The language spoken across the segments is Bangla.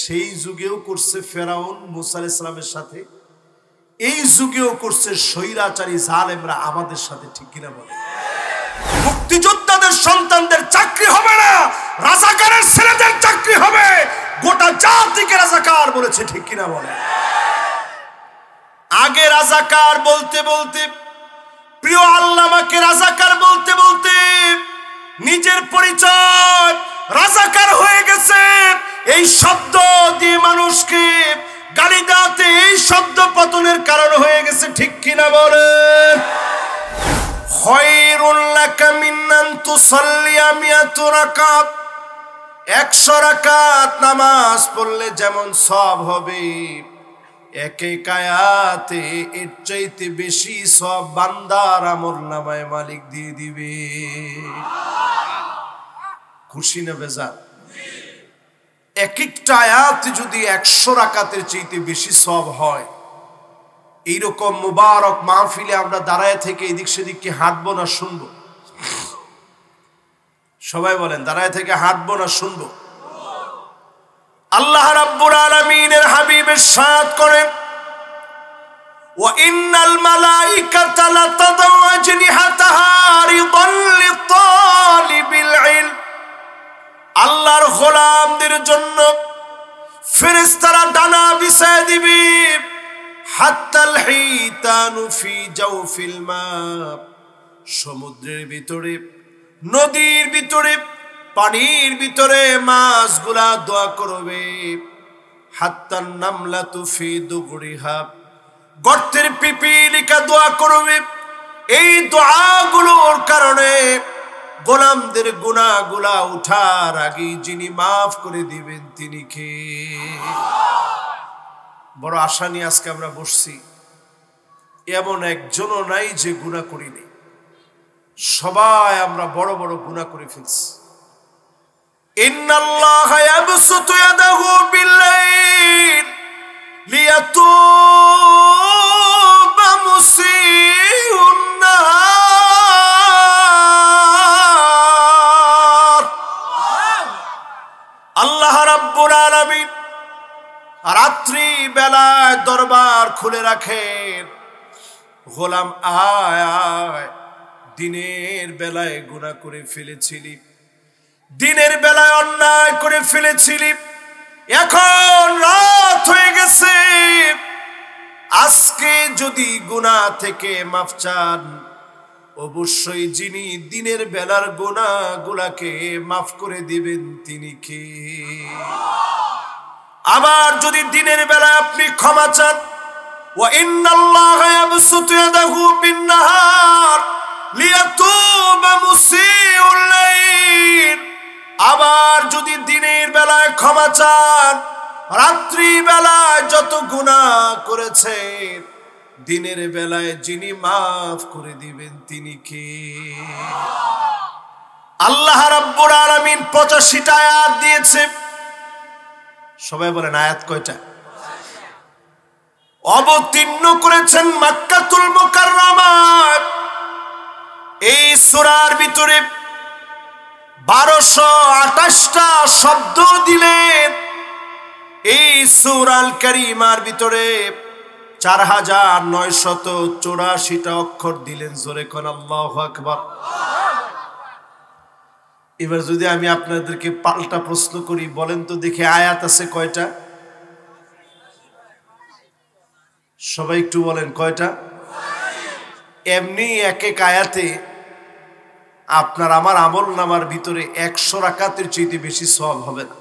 সেই যুগেও করছে ফেরাউন মুসা আলাইহিস সালামের সাথে, এই যুগেও করছে স্বৈরাচারী জালেমরা আমাদের সাথে, ঠিক কিনা বলে? মুক্তিযোদ্ধাদের সন্তানদের চাকরি হবে না, রাজাকারের ছেলেদের চাকরি হবে। গোটা জাতিকে রাজাকার বলেছে, ঠিক কিনা বলে? আগে রাজাকার বলতে বলতে, প্রিয় আল্লামাকে রাজাকার বলতে বলতে নিজের পরিচয় রাজাকার হয়ে গেছে। এই শব্দ দিয়ে মানুষকে গালি দেওয়াতে এই শব্দ পতনের কারণ হয়ে গেছে, ঠিক কিনা বলেন? খায়রুল লাকা মিন আন তুসাল্লিয়া মিয়াতু রাকাত, 100 রাকাত নামাজ পড়লে যেমন সওয়াব হবে, এক এক আয়াতে এর চাইতে বেশি সওয়াব বান্দার আমলনামায় মালিক দিয়ে দিবে। খুশি না বেজার? এক একটা আয়াতে যদি 100 রাকাতের চাইতে বেশি সওয়াব হয়, এইরকম মুবারক মাহফিলে আমরা দাঁড়ায় থেকে এদিক সেদিককে হাঁটবো না শুনবো? সবাই বলেন, দাঁড়ায় থেকে হাঁটবো না শুনবো? আল্লাহ রাব্বুল আলামিনের হাবিব ইরশাদ করেন, ওয়া ইন্নাল মালাইকাতা লাতাদাউ আজনিহাতাহা রিদান লিতালিবিল ইলম, আল্লাহর গোলামদের জন্য ফেরেশতারা ডানা বিছায় দিবে। হাত্তাল হিতানু ফি জাওফিল মা, সমুদ্রের ভিতরে, নদীর ভিতরে, পানির ভিতরে মাছগুলা দোয়া করবে। হাত্তান নামলাতু ফি দুগরিহা, গর্তের পিপিলিকা দোয়া করবে। এই দোয়াগুলোর কারণে গোলামদের গুনাহগুলা উঠার আগে যিনি মাফ করে দিবেন তিনি কে? বড় আশা নিয়ে আজকে আমরা বসছি। এমন একজনও নাই যে গুনাহ করিনি, সবাই আমরা বড় বড় গুনাহ করে ফেলছি। ইন্নাল্লাহা ইয়াবসুতু ইয়াদাহু বিল-লাইল লিয়াতুবা মুসিউন নাহার, আল্লাহ রাব্বুল আলামিন রাত্রি বেলায় দরবার খুলে রাখেন। গোলাম আয় আয়, দিনের বেলায় গুনাহ করে ফেলেছিলি, দিনের বেলায় অন্যায় করে ফেলেছিলি, এখন রাত হয়ে গেছে, আজকে যদি গুনাহ থেকে মাফ চান, অবশ্যই যিনি দিনের বেলার গুনাহগুলোকে মাফ করে দিবেন তিনি কে? আবার যদি দিনের বেলায় আপনি ক্ষমা চান, ওয়া ইন্নাল্লাহা ইয়াবসুতু ইয়াদাহু বিন-নাহার লিয়াতুবা মুসিউল লাইল, আবার যদি দিনের বেলায় ক্ষমা চান, রাত্রি বেলায় যত গুনাহ করেছেন, দিনের বেলায় যিনি মাফ করে দিবেন তিনি কে? আল্লাহ রাব্বুল আলামিন 85টা আয়াত দিয়েছে। সবাই বলেন, আয়াত কয়টা? অবতীর্ণ করেছেন মক্কাতুল মুকাররমায়। এই সূরার ভিতরে 1228টা শব্দ দিলেন। এই সূরাল কারীমার ভিতরে 4984টা অক্ষর দিলেন। জোরে কোন আল্লাহু আকবার। এবার যদি আমি আপনাদেরকে পাল্টা প্রশ্ন করি, বলেন তো দেখি আয়াত আছে কয়টা? সবাই একটু বলেন কয়টা? এমনি এক এক আয়াতে আপনার আমার আমলনামার ভিতরে 100 রাকাতের চাইতে বেশি সওয়াব হবে না।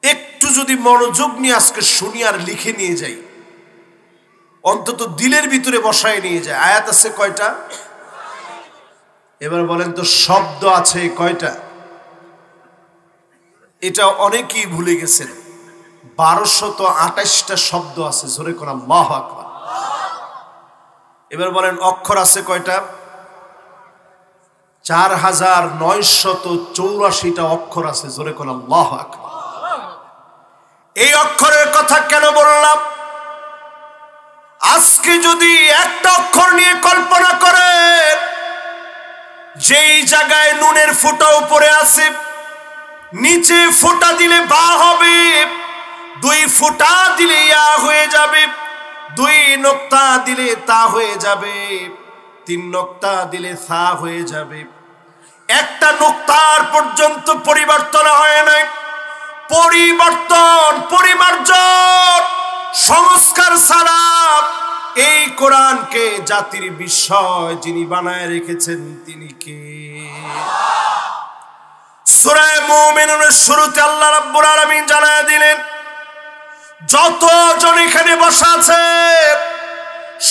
একটু যদি মনোযোগ নিয়ে আজকে শুনি আর লিখে নিয়ে যাই, অন্তত দিলের ভিতরে বসায় নিয়ে যায়। আয়াত আছে কয়টা? এবার বলেন তো শব্দ আছে কয়টা? এটা অনেকেই ভুলে গেছেন। 1228টা শব্দ আছে। জোরে কোন আল্লাহু আকবার। এবার বলেন অক্ষর আছে কয়টা? 4984টা অক্ষর আছে। জোরে কোন আল্লাহু আকবার। এই অক্ষরের কথা কেন বললাম? আজকে যদি একটা অক্ষর নিয়ে কল্পনা করেন, যেই জায়গায় নুনের ফোঁটা উপরে আছে, নিচে ফোঁটা দিলে বা হবে, ফুটা দিলে ইয়া হয়ে যাবে, 2 নোক্তা দিলে তা হয়ে যাবে, 3 নোক্তা দিলে সা হয়ে যাবে। একটা নোক্তার পর্যন্ত পরিবর্তন হয় নাই। পরিবর্তন, পরিমার্জন, সংস্কার ছাড়া এই কোরআনকে জাতির বিস্ময় যিনি বানায় রেখেছেন তিনি কে? সূরা মুমিনুনের শুরুতে আল্লাহ রাব্বুল আলামিন জানায় দিলেন, যতজন এখানে বসা আছে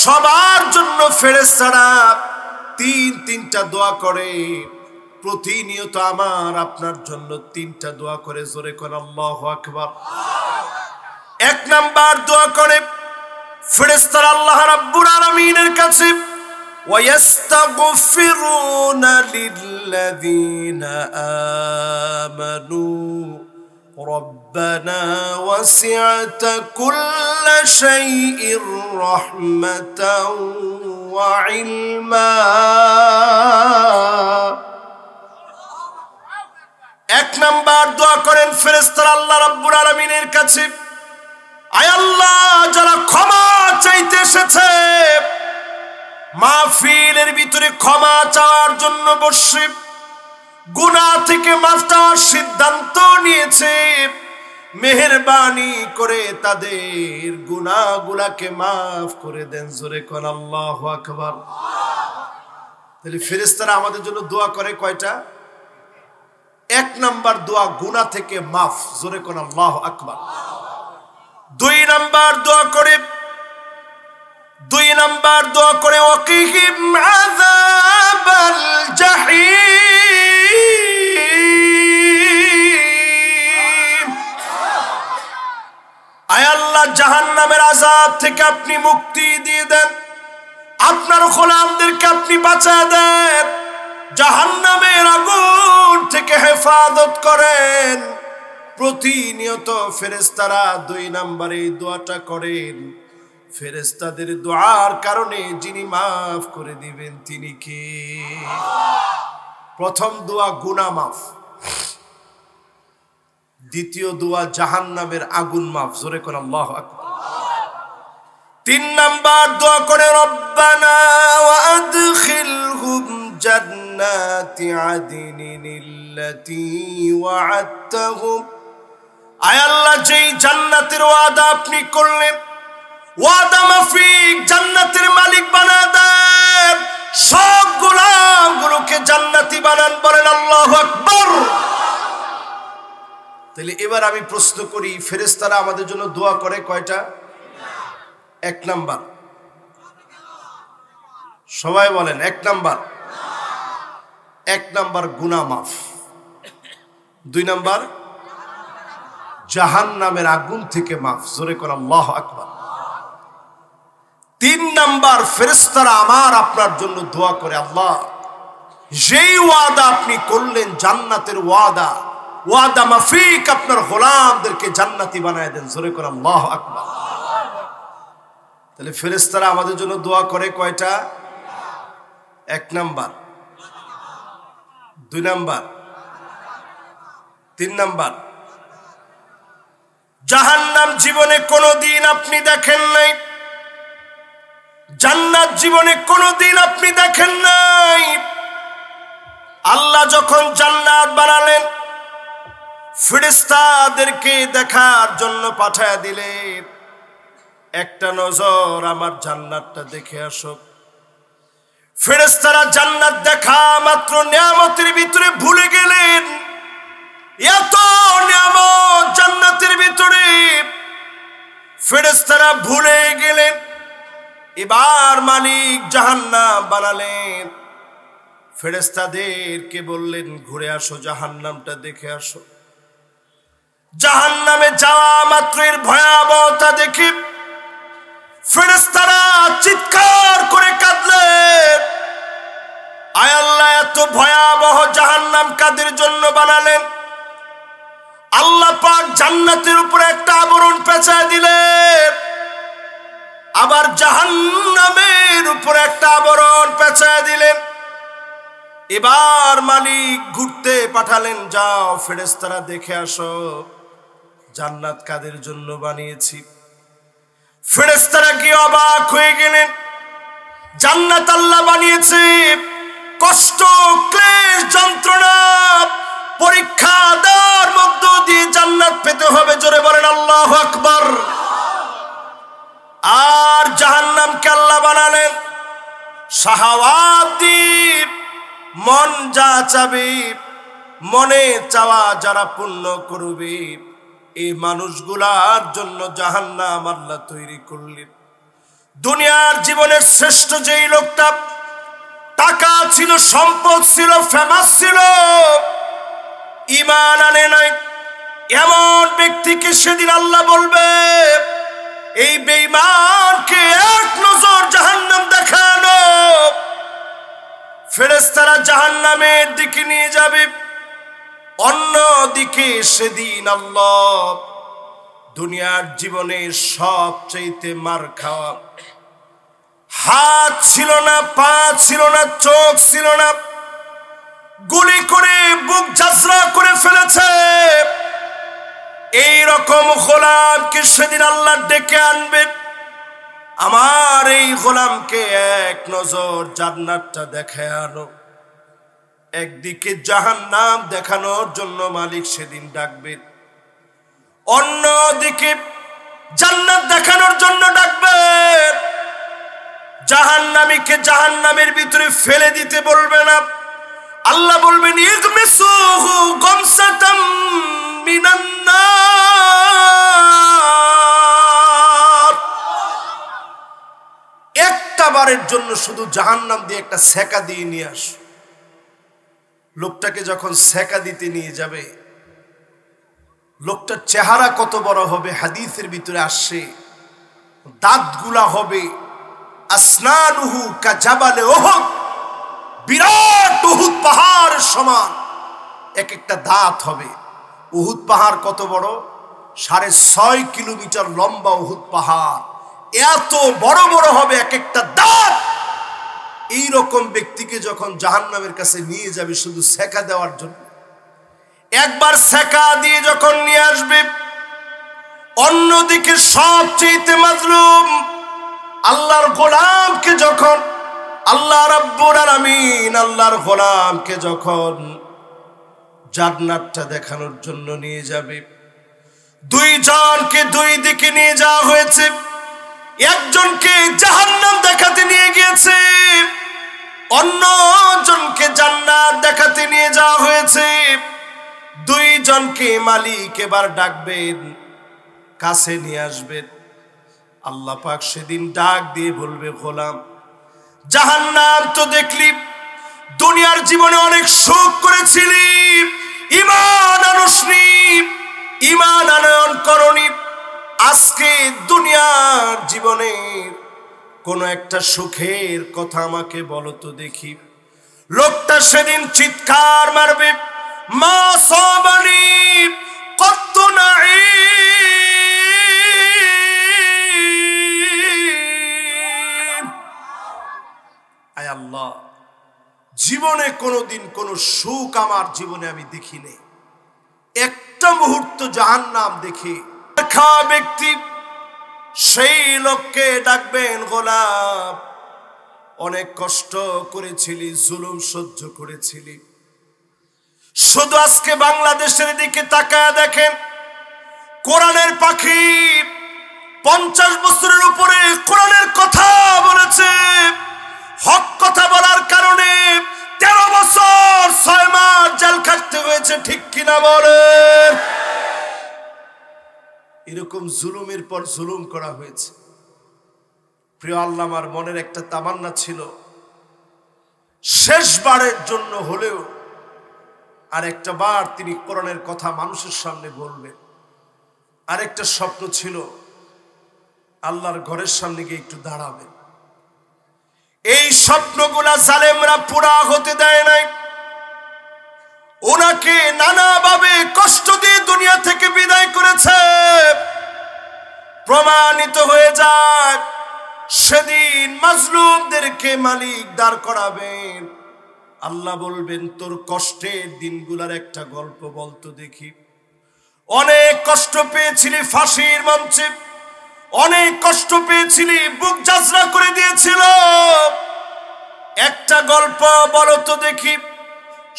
সবার জন্য ফেরেশতারা 3টা দোয়া করে। প্রতিনিয়ত আমার আপনার জন্য 3টা দোয়া করে। জোরে কোন আল্লাহু আকবার। 1 নাম্বার দোয়া করে ফেরেশতারা আল্লাহ রাব্বুল আলামিনের কাছে, ওয়ায়াস্তাগফিরুনা লিল্লাযীনা আমানু রব্বানা ওয়াসি'তা কুল্লা শাইইন রাহমাতাও ওয়া ইলমা। 1 নাম্বার দোয়া করেন ফেরেশতারা আল্লাহ রাব্বুল আলামিনের কাছে, আয় আল্লাহ, যারা ক্ষমা চাইতে এসেছে, মাহফিলের ভিতরে ক্ষমা চাওয়ার জন্য বসে গুনাহ থেকে মাফ চাওয়ার সিদ্ধান্ত নিয়েছে, মেহেরবানি করে তাদের গুনাহগুলোকে মাফ করে দেন। জোরে কোন আল্লাহু আকবার। তাহলে ফেরেশতারা আমাদের জন্য দোয়া করে কয়টা? 1 নাম্বার দোয়া গুনাহ থেকে মাফ। জোরে কোন আল্লাহু আকবার। 2 নাম্বার দোয়া করে ওয়াকিহিম আযাবাল জাহিম। আয় আল্লাহ, জাহান্নামের আযাব থেকে আপনি মুক্তি দিয়ে দেন, আপনার গোলামদেরকে আপনি বাঁচিয়ে দেন, জাহান্নামের আগুন থেকে হেফাজত করেন। প্রতিনিয়ত ফেরেশতারা 2 নাম্বারে এই দোয়াটা করেন। ফেরেশতাদের দোয়ার কারণে যিনি মাফ করে দিবেন তিনি কে? প্রথম দোয়া গুনাহ মাফ, দ্বিতীয় দোয়া জাহান্নামের আগুন মাফ। জোরে কোন আল্লাহু আকবার। 3 নাম্বার দোয়া করে রব্বানা ওয়া আদখিলহুম জান্নাতি আদনিনিল্লাতী ওয়া'আদতাহুম। আয় আল্লাহ, যেই জান্নাতের ওয়াদা আপনি করলেন, ওয়াদা মাফিক জান্নাতের মালিক বানা দেন, সব গোলামগুলোকে জান্নাতি বানান। বলেন আল্লাহু আকবার। তাহলে এবার আমি প্রশ্ন করি, ফেরেশতারা আমাদের জন্য দোয়া করে কয়টা? 1 নাম্বার, সবাই বলেন 1 নাম্বার। 1 নাম্বার গুনাহ মাফ, 2 নাম্বার জাহান্নামের আগুন থেকে মাফ। জোরে করে আল্লাহু আকবার। 3 নাম্বার ফেরেশতারা আমার আপনার জন্য দোয়া করে, আল্লাহ, যেই ওয়াদা আপনি করলেন জান্নাতের ওয়াদা, ওয়াদা মাফিক আপনার গোলামদেরকে জান্নাতি বানায় দেন। জোরে করে আল্লাহু আকবার। তাহলে ফেরেশতারা আমাদের জন্য দোয়া করে কয়টা? 1 নাম্বার, 2 নাম্বার, 3 নাম্বার। জাহান্নাম জীবনে কোনোদিন আপনি দেখেন নাই, জান্নাত জীবনে কোনোদিন আপনি দেখেন নাই। আল্লাহ যখন জান্নাত বানালেন, ফেরেশতাদেরকে দেখার জন্য পাঠায় দিলেন, একটা নজর আমার জান্নাতটা দেখে আসো। ফেরেশতারা জান্নাত দেখা মাত্র নিয়ামতের ভিতরে ভুলে গেলেন। এত নিয়ামত জান্নাতের ভিতরে ফেরেশতারা ভুলে গেলেন। এবার মালিক জাহান্নাম বানালেন, ফেরেশতাদেরকে বললেন, ঘুরে আসো, জাহান্নামটা দেখে আসো। জাহান্নামে যাওয়া মাত্র এর ভয়াবহতা দেখে ফেরেশতারা চিৎকার করে কাঁদলেন, আয় আল্লাহ, এত ভয়াবহ জাহান্নাম কাদের জন্য বানালেন? আল্লাহ পাক জান্নাতের উপরে একটা আবরণ পেঁচায় দিলেন, আবার জাহান্নামের উপরে একটা আবরণ পেঁচায় দিলেন। এবার মালিক ঘুরতে পাঠালেন, যাও ফেরেশতারা দেখে আসো জান্নাত কাদের জন্য বানিয়েছি। ফেরেশতারা কি অবাক হয়ে গেলেন, জান্নাত আল্লাহ বানিয়েছে কষ্ট, ক্লেশ, যন্ত্রণা, পরীক্ষা দেওয়ার মধ্য দিয়ে জান্নাত পেতে হবে। জোরে বলেন আল্লাহু আকবার। আর জাহান্নামকে আল্লাহ বানালেন শাহাওয়াত দিয়ে, মন যা চাবে, মনে চাওয়া যারা পূর্ণ করবে এই মানুষগুলার জন্য জাহান্নাম আল্লাহ তৈরি করলেন। দুনিয়ার জীবনের শ্রেষ্ঠ যেই লোকটা, টাকা ছিল, সম্পদ ছিল, ফেমাস ছিল, ঈমান আনে নাই, এমন ব্যক্তিকে সেদিন আল্লাহ বলবে এই বেঈমানকে এক নজর জাহান্নাম দেখানো। ফেরেশতারা জাহান্নামের দিকে নিয়ে যাবে, অন্যদিকে সেদিন আল্লাহ দুনিয়ার জীবনে সবচাইতে মার খাওয়া, হাত ছিল না, পা ছিল না, চোখ ছিল না, গুলি করে বুক ঝাঁঝরা করে ফেলেছে, এই রকম গোলামকে সেদিন আল্লাহ ডেকে আনবেন। আমার এই গোলামকে এক নজর জান্নাতটা দেখায় আনো। একদিকে জাহান্নাম দেখানোর জন্য মালিক সেদিন ডাকবেন, অন্যদিকে জান্নাত দেখানোর জন্য ডাকবেন। জাহান্নামীকে জাহান্নামের ভিতরে ফেলে দিতে বলবে না, আল্লাহ বলবেন ইগমিসুহু গামসাতাম মিনান নার। একটা বারের জন্য শুধু জাহান্নাম দিয়ে একটা সেকা দিয়ে নিয়ে আস। লোকটাকে যখন সেকা দিতে নিয়ে যাবে, লোকটার চেহারা কত বড় হবে হাদিসের ভিতরে আসছে, দাঁতগুলা হবে আসনানুহু কাজাবালে উহুদ, বিরাট উহুদ পাহাড়ের সমান এক একটা দাঁত হবে। উহুদ পাহাড় কত বড়? 6.5 কিলোমিটার লম্বা উহুদ পাহাড়, এত বড় বড় হবে এক একটা দাঁত। এই রকম ব্যক্তিকে যখন জাহান্নামের কাছে নিয়ে যাবে শুধু সেকা দেওয়ার জন্য, একবার সেকা দিয়ে যখন নিয়ে আসবে, অন্যদিকে সবচেয়ে মাজলুম আল্লাহর গোলামকে যখন আল্লাহ রাব্বুল আলামিন আল্লাহর গোলামকে যখন জান্নাতটা দেখানোর জন্য নিয়ে যাবে, দুইজনকে দুই দিকে নিয়ে যাওয়া হয়েছে। একজনকে জাহান্নাম দেখাতে নিয়ে গিয়েছে, অন্যজনকে জান্নাত দেখাতে নিয়ে যাওয়া হয়েছে। দুইজনকে মালিক এবার ডাকবেন, কাছে নিয়ে আসবেন। আল্লাহ পাক সেদিন ডাক দিয়ে বলবে, গোলাম জাহান্নাম তো দেখলি, দুনিয়ার জীবনে অনেক সুখ করেছিলি, ঈমান আনসনি, ঈমান আনয়ন করনি, আজকে দুনিয়ার জীবনে কোন একটা সুখের কথা আমাকে বলো তো দেখি। লোকটা সেদিন চিৎকার মারবে, মা সাবানি কত নাঈম। আয় আল্লাহ, জীবনে কোনোদিন কোনো সুখ আমার জীবনে আমি দেখিনি, একটা মুহূর্ত জাহান্নাম দেখি। খাওয়া ব্যক্তি সেই লোককে ডাকবেন, গোলাম অনেক কষ্ট করেছিলি, জুলুম সহ্য করেছিলি, শুধু আজকে বাংলাদেশের দিকে তাকায় দেখেন, কোরআনের পাখি 50 বছরের উপরে কোরআনের কথা বলেছে, হক কথা বলার কারণে 13 বছর 6 মাস জেল খাটতে হয়েছে, ঠিক কিনা বলেন? এরকম জুলুমের পর জুলুম করা হয়েছে। প্রিয় আল্লাহ, আমার মনের একটা তামান্না ছিল, শেষবারের জন্য হলেও আর একটা বার তিনি কোরআনের কথা মানুষের সামনে বলবেন। আরেকটা স্বপ্ন ছিল, আল্লাহর ঘরের সামনে গিয়ে একটু দাঁড়াবেন। এই স্বপ্নগুলা জালেমরা পুরা হতে দেয় নাই, ওনাকে নানাভাবে কষ্ট দিয়ে দুনিয়া থেকে বিদায় করেছে। প্রমাণিত হয়ে যায়, সেদিন মাজলুমদেরকে মালিক দাঁড় করাবেন। আল্লাহ বলবেন, তোর কষ্টের দিনগুলার একটা গল্প বলতো দেখি। অনেক কষ্ট পেয়েছিলি ফাঁসির মঞ্চে, অনেক কষ্ট পেয়েছিলি, বুক জাজরা করে দিয়েছিল। একটা গল্প বলো তো দেখি,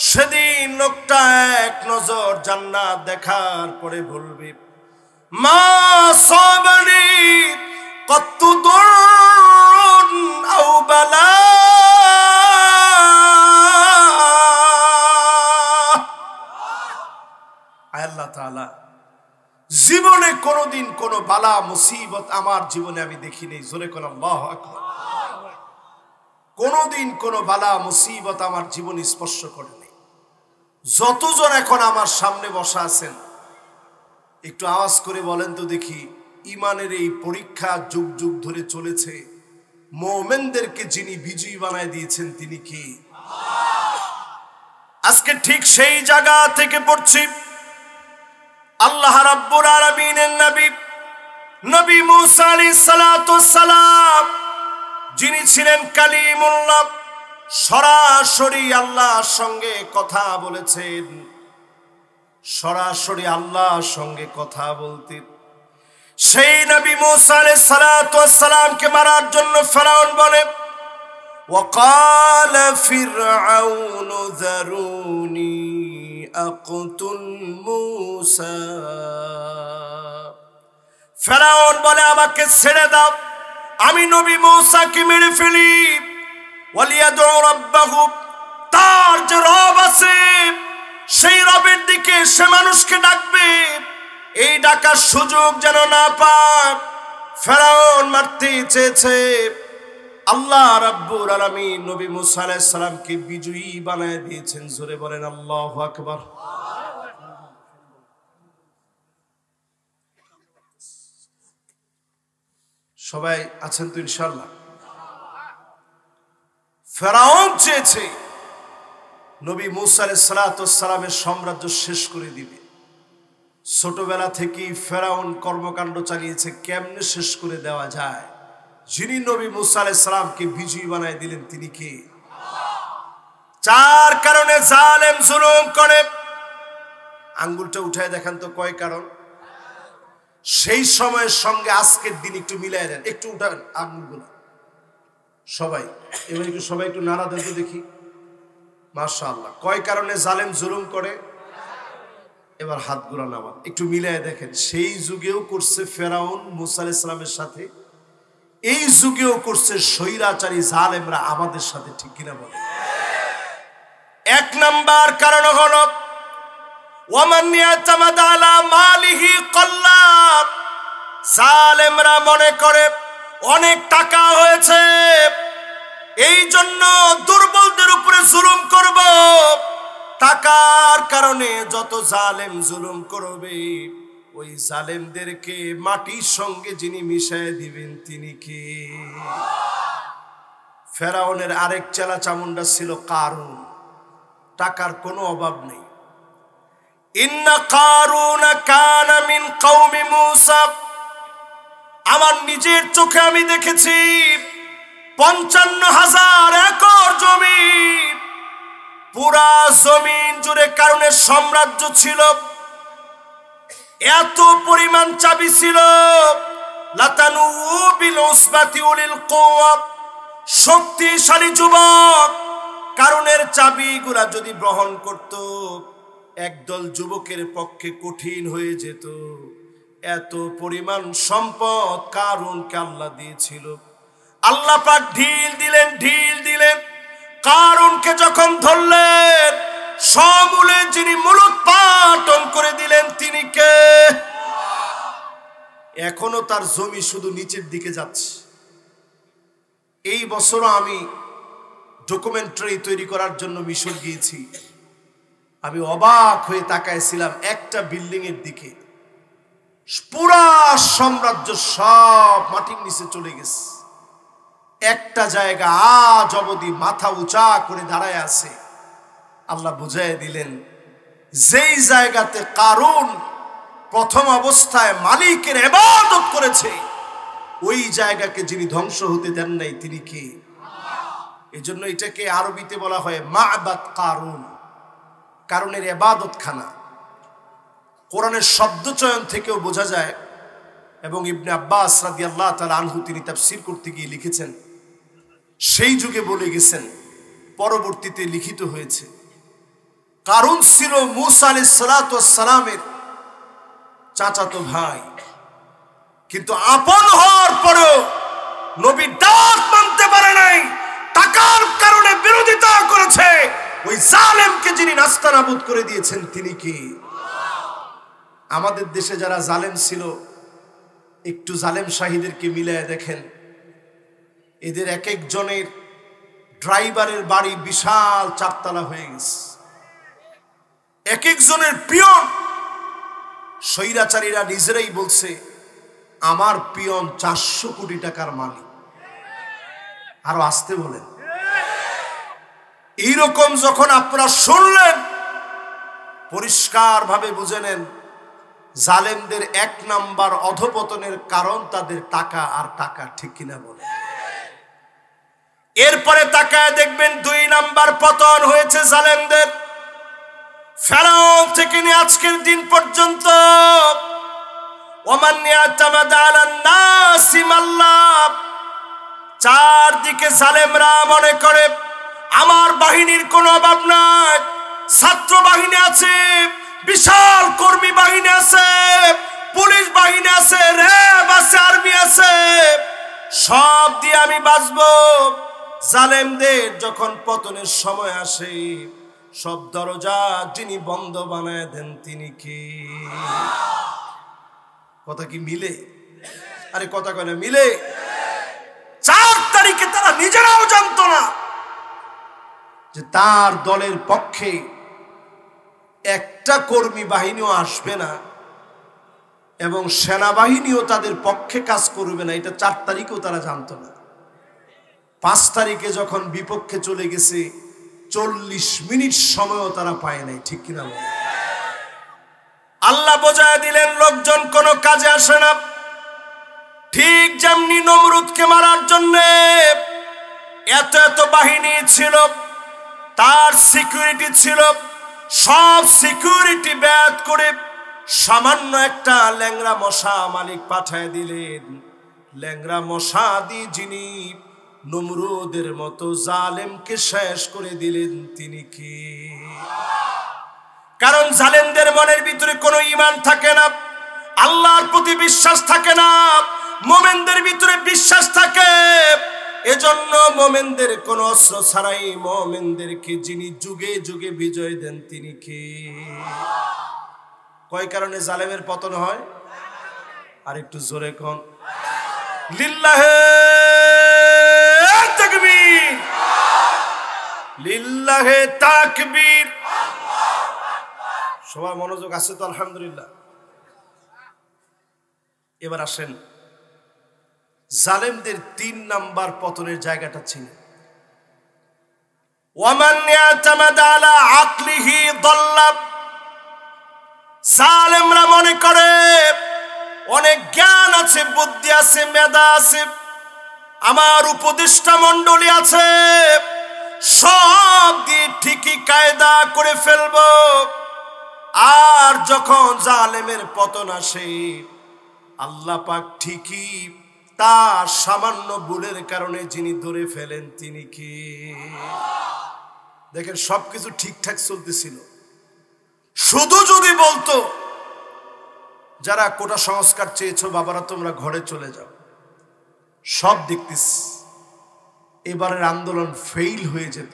সেদিন লোকটা এক নজর জান্নাত দেখার পরে বলবে, মা সাবানি কত দুরুন আও বালা। আল্লাহ তাআলা জীবনে কোনোদিন কোনো বালা মুসিবত আমার জীবনে আমি দেখিনি। জোরে কোন আল্লাহু আকবার। কোনোদিন কোনো বালা মুসিবত আমার জীবন স্পর্শ করেনি। যতজন এখন আমার সামনে বসা আছেন, একটু আওয়াজ করে বলেন তো দেখি, ইমানের এই পরীক্ষা যুগ যুগ ধরে চলেছে, মুমিনদেরকে যিনি বিজয়ী বানায় দিয়েছেন তিনি কি? আজকে ঠিক সেই জায়গা থেকে পড়ছি, আল্লাহ রাব্বুল আলামিনের নবী মুসা আলাইহিস সালাতু ওয়াস সালাম, যিনি ছিলেন কালিমুল্লাহ, সরাসরি আল্লাহর সঙ্গে কথা বলেছেন, সরাসরি আল্লাহর সঙ্গে কথা বলতেন। সেই নবী মুসা আলাইহিস সালাতু ওয়াস সালামকে মারার জন্য ফেরাউন বলে, ওয়াকাল ফিরআউন যারুনি আকতুল মুসা। ফেরাউন বলে, আমাকে ছেড়ে দাও, আমি নবী মুসাকে মেরে ফেলি। ওয়ালিয়াদু রাব্বাহু, তার যে রব আছে সেই রবের দিকে সে মানুষকে ডাকবে, এই ডাকার সুযোগ যেন না পায়। ফেরাউন মারতে চেয়েছে, আল্লাহ রাব্বুল আলামিন নবী মুসা আলাইহিস সালামকে বিজয়ী বানায় দিয়েছেন। জোরে বলেন আল্লাহু আকবার। সবাই আছেন তো ইনশাআল্লাহ? ফেরাউন চেয়েছে নবী মুসা আলাইহিস সালাতু ওয়াস সালামের সাম্রাজ্য শেষ করে দিবে। ছোটবেলা থেকেই ফেরাউন কর্মকাণ্ড চালিয়েছে, কেমনে শেষ করে দেওয়া যায়। যিনি নবী মুসা আলাইহিস সালামকে বিজয়ী বানায় দিলেন তিনি কে? চার কারণে জালেম জুলুম করে। আঙ্গুলটা উঠায় দেখান তো কয় কারণ। সেই সময়ের সঙ্গে আজকের দিন একটু মিলাই দেন, একটু উঠান আঙ্গুলগুলো সবাই। এবার একটু সবাই একটু নাড়া দেন তো দেখি। মাশাআল্লাহ। কয় কারণে জালেম জুলুম করে? এবার হাতগুলো নামান, একটু মিলাই দেখেন। সেই যুগেও করছে ফেরাউন মুসা আলাইহিস সালামের সাথে, এই যুগেও করছে স্বৈরাচারী জালেমরা আমাদের সাথে, ঠিক কিনা বলে? এক নাম্বার কারণ হলো ওয়ামান ইয়াতামাদা আলা মালিহি কল্লাব। জালেমরা মনে করে অনেক টাকা হয়েছে, এই জন্য দুর্বলদের উপরে জুলুম করব। টাকার কারণে যত জালেম জুলুম করবে, ওই জালেমদেরকে মাটির সঙ্গে যিনি মিশায় দিবেন তিনি কে? ফেরাউনের আরেক চেলা চামুন্ডা ছিল কারুন। টাকার কোনো অভাব নেই। ইন্না কারুন কানা মিন কওমি মূসা। আমার নিজের চোখে আমি দেখেছি 55,000 একর জমি, পুরা জমিন জুড়ে কারুনের সাম্রাজ্য ছিল। এত পরিমাণ চাবি ছিল, লাতানু বিল উসবাতি উলিল কুওয়া। শক্তিশালী যুবক কারুনের চাবিগুলা যদি গ্রহণ করত, একদল যুবকের পক্ষে কঠিন হয়ে যেত। এত পরিমাণ সম্পদ কারুনকে আল্লাহ দিয়েছিল। আল্লাহ পাক ঢিল দিলেন। কারুনকে যখন ধরলেন, সমূলে যিনি মূলোৎপাটন করে দিলেন তিনি কে? এখনো তার জমি শুধু নিচের দিকে যাচ্ছে। এই বছরও আমি ডকুমেন্টারি তৈরি করার জন্য মিশর গিয়েছি। আমি অবাক হয়ে তাকাইছিলাম একটা বিল্ডিং এর দিকে, পুরা সাম্রাজ্য সব মাটির নিচে চলে গেছে। একটা জায়গা আজ অবধি মাথা উঁচা করে দাঁড়ায় আছে। আল্লাহ বুঝাই দিলেন, যেই জায়গাতে কারুন প্রথম অবস্থায় মালিকের ইবাদত করেছে, ওই জায়গাকে যিনি ধ্বংস হতে দেন নাই তিনি কে? এজন্য এটাকে আরবিতে বলা হয় মা'বাদ কারুন, কারুনের ইবাদত খানা। কোরআনের শব্দচয়ন থেকেও বোঝা যায়। এবং ইবনে আব্বাস রাদিয়াল্লাহু তাআলা আনহু তিনি তাফসীর করতে গিয়ে লিখেছেন, সেই যুগে বলে গেছেন, পরবর্তীতে লিখিত হয়েছে, কারণ ছিল মূসা আলাইহিস সালাতু ওয়াস সালামের চাচাতো ভাই, কিন্তু আপন হওয়ার পরেও নবীর দাওয়াত মানতে পারে নাই, টাকার কারণে বিরোধিতা করেছে। ওই জালেমকে যিনি নাস্তানাবুদ করে দিয়েছেন তিনি কি? আমাদের দেশে যারা জালেম ছিল, একটু জালেম শাহীদেরকে মিলায় দেখেন, এদের এক একজনের ড্রাইভারের বাড়ি বিশাল চারতলা হয়ে গেছে, এক একজনের পিয়ন। স্বৈরাচারীরা নিজেরাই বলছে, আমার পিয়ন 400 কোটি টাকার মালিক। আরো আসতে বলেন। এইরকম যখন আপনারা শুনলেন, পরিষ্কার ভাবে বুঝে নেন, জালেমদের 1 নাম্বার অধপতনের কারণ তাদের টাকা আর টাকা, ঠিক কিনা বলে। এরপরে তাকায় দেখবেন 2 নাম্বার পতন হয়েছে জালেমদের। ফেরাউন থেকে নিয়ে আজকের দিন পর্যন্ত ওমান ইয়াতামাদা আলান নাসি মাল্লাহ, চারদিকে জালেমরা মনে করে আমার বাহিনীর কোনো অভাব নাই, ছাত্র বাহিনী আছে, বিশাল কর্মী বাহিনী আছে, পুলিশ বাহিনী আছে, র্যাব আছে, আর্মি আছে, সব দিয়ে আমি বাঁচবো। জালেমদের যখন পতনের সময় আসে, সব দরজা যিনি বন্ধ বানায় দেন তিনি কি? কথা কি মিলে? আরে কথা কয় না, মিলে? 4 তারিখে তারা নিজেরাও জানতো না যে তার দলের পক্ষে একটা কর্মী বাহিনীও আসবে না এবং সেনাবাহিনীও তাদের পক্ষে কাজ করবে না, এটা 4 তারিখেও তারা জানতো না। 5 তারিখে যখন বিপক্ষে চলে গেছে, 40 মিনিট সময়ও তারা পায় নাই, ঠিক কিনা? আল্লাহ বোঝায় দিলেন, লোকজন কোনো কাজে আসে না। ঠিক যেমনি নমরুদকে মারার জন্য এত এত বাহিনী ছিল, তার সিকিউরিটি ছিল, সব সিকিউরিটি ব্যাদ করে সামান্য একটা ল্যাংড়া মশা মালিক পাঠায় দিলেন। ল্যাংড়া মশা দিয়ে যিনি নমরুদের মতো জালেমকে শেষ করে দিলেন তিনি কি? কারণ জালেমদের মনের ভিতরে কোনো ঈমান থাকে না, আল্লাহর প্রতি বিশ্বাস থাকে না, মুমিনদের ভিতরে বিশ্বাস থাকে। এজন্য মুমিনদের কোন অস্ত্র ছাড়াই মুমিনদেরকে যিনি যুগে যুগে বিজয় দেন তিনি কি? কয় কারণে জালেমের পতন হয়? আর একটু জোরে কোন লিল্লাহে তাকবীর, লিল্লাহে তাকবীর। সবার মনোযোগ আছে তো? আলহামদুলিল্লাহ। এবার আসেন, জালেমদের 3 নাম্বার পতনের জায়গাটা ছিল ওয়ামান ইয়াতামাদা আলা আকলিহি দাল্লা। জালেমরা মনে করে অনেক জ্ঞান আছে, বুদ্ধি আছে, মেধা আছে, আমার উপদেষ্টা মণ্ডলী আছে, সব দিয়ে ঠিকই কায়দা করে ফেলবো। আর যখন জালেমের পতন আসে, আল্লাহ পাক ঠিকই তার সামান্য ভুলের কারণে যিনি ধরে ফেলেন তিনি কি? দেখেন, সবকিছু ঠিকঠাক চলতেছিল, শুধু যদি বলতো যারা কোটা সংস্কার চেয়েছো বাবারা তোমরা ঘরে চলে যাও, সব দেখতিস, এবারের আন্দোলন ফেইল হয়ে যেত।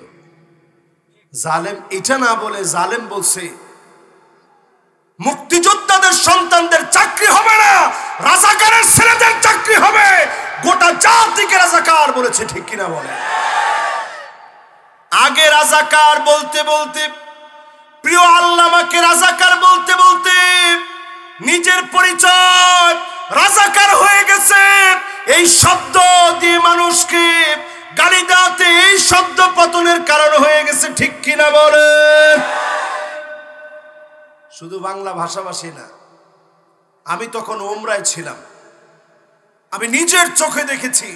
জালেম এটা না বলে জালেম বলছে মুক্তিযোদ্ধাদের সন্তানদের চাকরি হবে না, রাজাকারের ছেলেদের চাকরি হবে। গোটা জাতিকে রাজাকার বলেছে, ঠিক কিনা বলে? আগে রাজাকার বলতে বলতে, প্রিয় আল্লামাকে রাজাকার বলতে বলতে নিজের পরিচয় রাজাকার হয়ে গেছে। এই শব্দ দিয়ে মানুষকে গালি দেওয়াতে এই শব্দ পতনের কারণ হয়ে গেছে, ঠিক কিনা বলে? শুধু বাংলা ভাষাভাষী না, আমি তখন উমরায় ছিলাম, আমি নিজের চোখে দেখেছি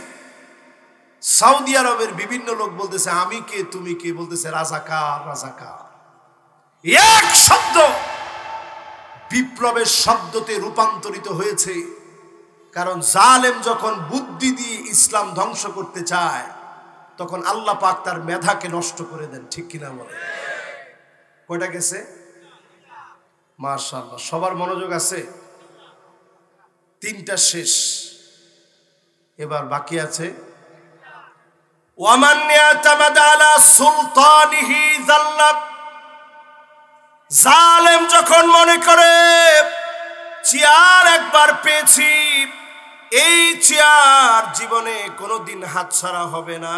সৌদি আরবের বিভিন্ন লোক বলতেছে আমি কে তুমি কে, বলতেছে রাজাকার রাজাকার। এক শব্দ বিপ্লবের শব্দতে রূপান্তরিত হয়েছে। কারণ জালেম যখন বুদ্ধি দিয়ে ইসলাম ধ্বংস করতে চায় তখন আল্লাহ পাক তার মেধাকে নষ্ট করে দেন। ঠিক কিনা বলে? কয়টা গেছে? মাশাআল্লাহ, সবার মনোযোগ আছে। 3টা শেষ, এবার বাকি আছে ওয়ামান ইয়াতামাদা আলা সুলতানিহি যাল্লাব। জালেম যখন মনে করে চেয়ার একবার পেয়েছি, এই চেয়ার জীবনে কোনোদিন হাতছাড়া হবে না,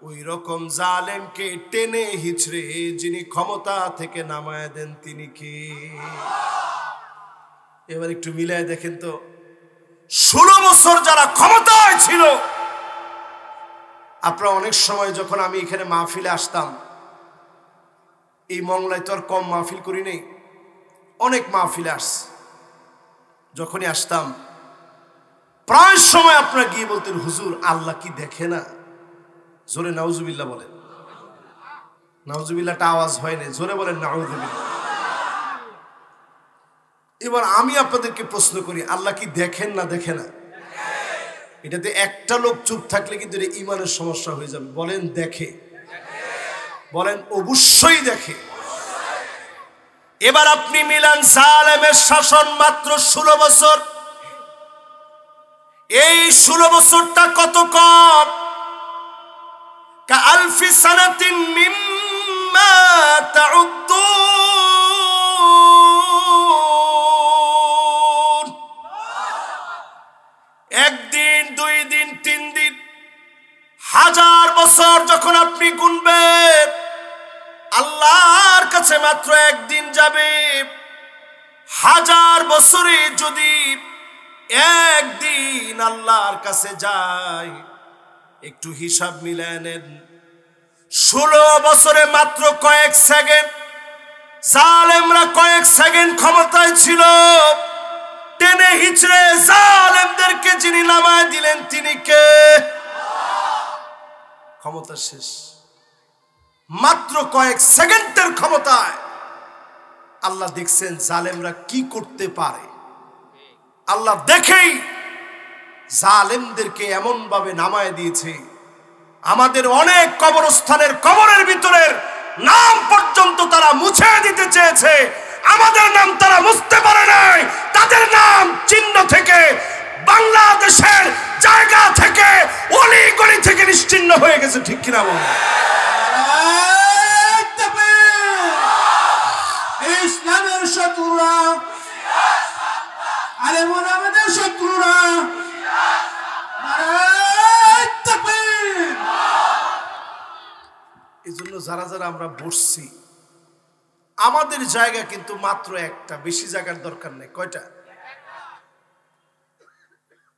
ওই রকম জালেমকে টেনে হিচড়ে যিনি ক্ষমতা থেকে নামায় দেন তিনি কে? এবার একটু মিলায় দেখেন তো, 16 বছর যারা ক্ষমতায় ছিল, আপনারা অনেক সময় যখন আমি এখানে মাহফিলে আসতাম, এই মংলায় তো আর কম মাহফিল করি নেই, অনেক মাহফিলে আসছি, যখনই আসতাম প্রায় সময় আপনারা গিয়ে বলতেন, হুজুর আল্লাহ কি দেখে না? জোরে নাউজুবিল্লাহ বলেন। নাউজুবিল্লাহটা আওয়াজ হয় না, জোরে বলেন নাউজুবিল্লাহ। এবার আমি আপনাদেরকে প্রশ্ন করি, আল্লাহ কি দেখেন না দেখে না? এটাতে একটা লোক চুপ থাকলে কিন্তু ইমানের সমস্যা হয়ে যাবে। বলেন দেখে, বলেন অবশ্যই দেখে। এবার আপনি মিলান, জালেমের শাসন মাত্র 16 বছর। এই 16 বছরটা কত কম? কাআলফি সানাতিন মিম্মা তাউদ্দুন। একদিন, 2 দিন, 3 দিন, 1000 বছর যখন আপনি গুনবেন, আল্লাহর কাছে মাত্র একদিন যাবে। 1000 বছরে যদি একদিন আল্লাহর কাছে যায়, একটু হিসাব মিলায় নেন। 16 বছরে মাত্র কয়েক সেকেন্ড, জালেমরা কয়েক সেকেন্ড ক্ষমতায় ছিল, টেনে হিচড়ে জালেমদেরকে যিনি নামায় দিলেন তিনি কে? ক্ষমতা শেষ। মাত্র কয়েক সেকেন্ডের ক্ষমতায় আল্লাহ দেখছেন জালেমরা কি করতে পারে। আল্লাহ দেখেই জালেমদেরকে এমন ভাবে নামায় দিয়েছে, আমাদের অনেক কবরস্থানের কবরের ভিতরের নাম পর্যন্ত তারা মুছে দিতে চেয়েছে, আমাদের নাম তারা মুছতে পারে নাই। তাদের নাম চিহ্ন থেকে, বাংলাদেশের জায়গা থেকে, অলি গলি থেকে নিশ্চিহ্ন হয়ে গেছে। ঠিক কিনা বলেন? ইসলামের শত্রুরা, আলেমুন আমাদের শত্রুরা, এই জন্য যারা যারা আমরা বসছি, আমাদের জায়গা কিন্তু মাত্র একটা, বেশি জায়গার দরকার নেই। কয়টা?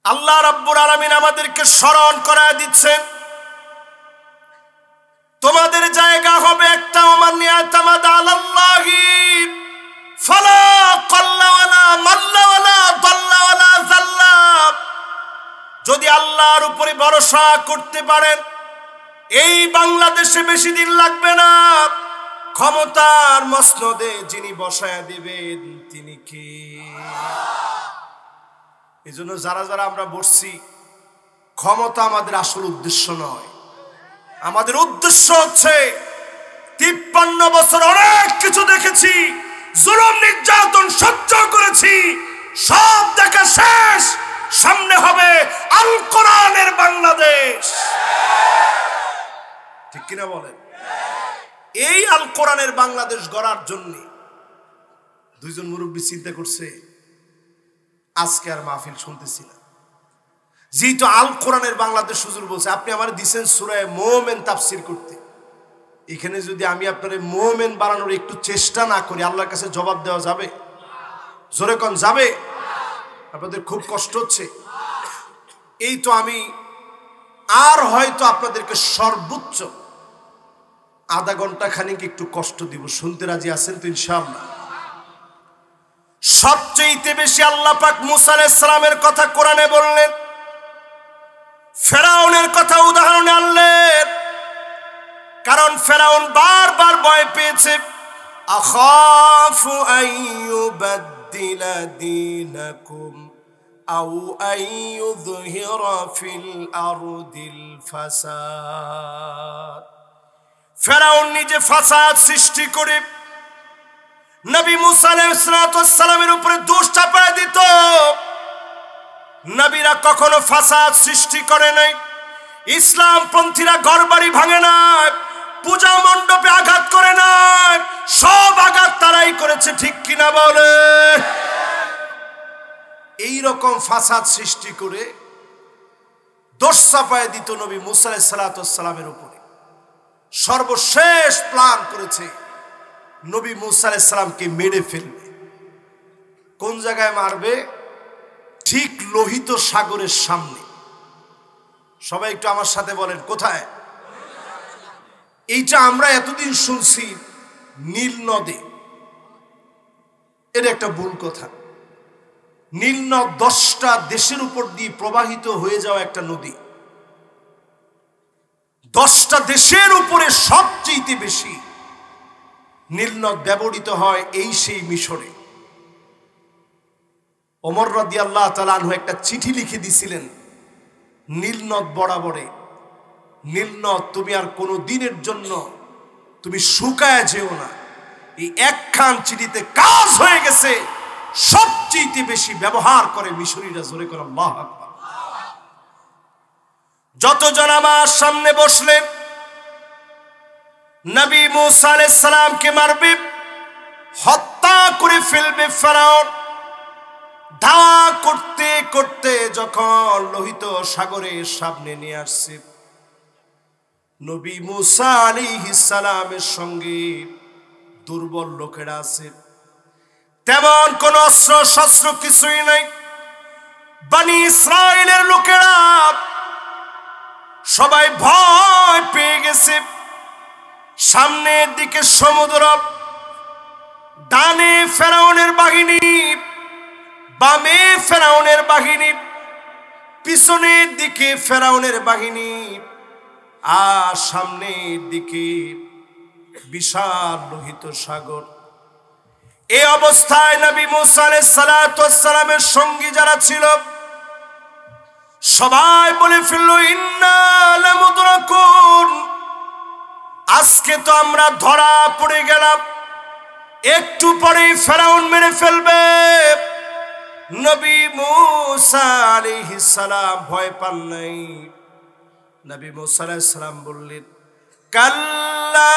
আল্লাহ রাব্বুল আলামিন আমাদেরকে স্মরণ করায় দিচ্ছেন, তোমাদের জায়গা হবে একটা। ওমান ইয়াতামাদ আলাল্লাহি ফালা ক্বাল্লা ওয়ালা মাল্লা ওয়ালা দাল্লা ওয়ালা যাল্লা। যদি আল্লাহর উপরে ভরসা করতে পারেন, এই বাংলাদেশে বেশি দিন লাগবে না, ক্ষমতার মসনদে যিনি বসায় দিবেন তিনি কে? এই জন্য যারা যারা আমরা বসছি, ক্ষমতা আমাদের আসল উদ্দেশ্য নয়। আমাদের উদ্দেশ্য হচ্ছে 53 বছর অনেক কিছু দেখেছি, জুলুম নির্যাতন সহ্য করেছি, সব দেখা শেষ। সামনে হবে আল কোরআনের বাংলাদেশ। ঠিক কিনা বলেন? এই আল কোরআনের বাংলাদেশ গড়ার জন্য 2 জন মুরব্বী চিন্তা করছে, আজকে আর মাহফিল শুনতেছি না, যেহেতু আল কোরআনের বাংলাদেশ হুজুর বলছে, আপনি আমার দিছেন সূরা মুমিন তাফসীর করতে, এখানে যদি আমি আপনার মুমিন বানানোর একটু চেষ্টা না করি, আল্লাহর কাছে জবাব দেওয়া যাবে? জোরে কোন যাবে? আপনাদের খুব কষ্ট হচ্ছে। এই তো আমি আর হয়তো আপনাদেরকে সর্বোচ্চ আধা ঘন্টা খানিক একটু কষ্ট দিব। শুনতে রাজি আছেন তো ইনশাআল্লাহ? সবচেয়ে বেশি আল্লাহ পাক মুসা আলাইহিস সালামের কথা কোরআনে বললেন, ফেরাউনের কথা উদাহরণে আনলেন। কারণ ফেরাউন বারবার ভয় পেয়েছে, আখাফু আন ইউবাদদিলা দীনাকুম আও আন ইউযহিরা ফিল আরদিল ফাসাদ। ফেরাউন নিজে ফাসাদ সৃষ্টি করে নবী মুসা আলাইহিস সালামের উপরে দোষ চাপায় দিত। নবীরা কখনো ফাসাদ সৃষ্টি করে নাই। ইসলাম পন্থীরা ঘরবাড়ি ভাঙে নাই, পূজা মণ্ডপে আঘাত করে নাই, সব আঘাত তারাই করেছে, ঠিক কিনা বলে? এই রকম ফাসাদ সৃষ্টি করে দোষ চাপায় দিত নবী মুসা আলাইহিস সালামের উপরে। সর্বশেষ প্ল্যান করেছে নবী মুসা আলাইহিস সালামকে মেরে ফেলবে। কোন জায়গায় মারবে? ঠিক লোহিত সাগরের সামনে। সবাই একটু আমার সাথে বলেন, কোথায়? এইটা আমরা এতদিন শুনছি নীল নদে, এটা একটা ভুল কথা। নীল নদ 10টা দেশের উপর দিয়ে প্রবাহিত হয়ে যাওয়া একটা নদী। 10টা দেশের উপরে সবচেয়ে বেশি নীল নদ ব্যবহৃত হয় এই সেই মিশরে। ওমর রাদিয়াল্লাহু তাআলা আনহু একটা চিঠি লিখে দিছিলেন নীল নদ বরাবরে, নীল নদ তুমি আর কোনো দিনের জন্য তুমি শুকায় যেও না। এই একখান চিঠিতে কাজ হয়ে গেছে। সবচেয়ে বেশি ব্যবহার করে মিশরীরা। জোরে করে আল্লাহু আকবার। যতজন আমার সামনে বসলেন নবী মুসা আলাইহিস সালামকে মারবে, হত্যা করে ফেলবে ফেরাউন। ধাওয়া করতে করতে যখন লোহিত সাগরের সামনে নিয়ে আসছে, নবী মুসা আলাইহিস সালামের সঙ্গে দুর্বল লোকেরা আছে, তেমন কোন অস্ত্র শস্ত্র কিছুই নাই। বনি ইসরাইলের লোকেরা সবাই ভয় পেয়ে গেছে। সামনের দিকে সমুদ্র, ডানে ফেরাউনের বাহিনী, বামে ফেরাউনের বাহিনী, পিছনের দিকে ফেরাউনের বাহিনী, আর সামনের দিকে বিশাল লোহিত সাগর। এই অবস্থায় নবী মুসা আলাইহিস সালামের সঙ্গী যারা ছিল সবাই বলে ফেলল, ইন্না লামুদরাকুন, আজকে তো আমরা ধরা পড়ে গেলাম, একটু পরেই ফেরাউন মেরে ফেলবে। নবী মুসা আলাইহিস সালাম ভয় পান নাই। নবী মুসা আলাইহিস সালাম বললেন, কাল্লা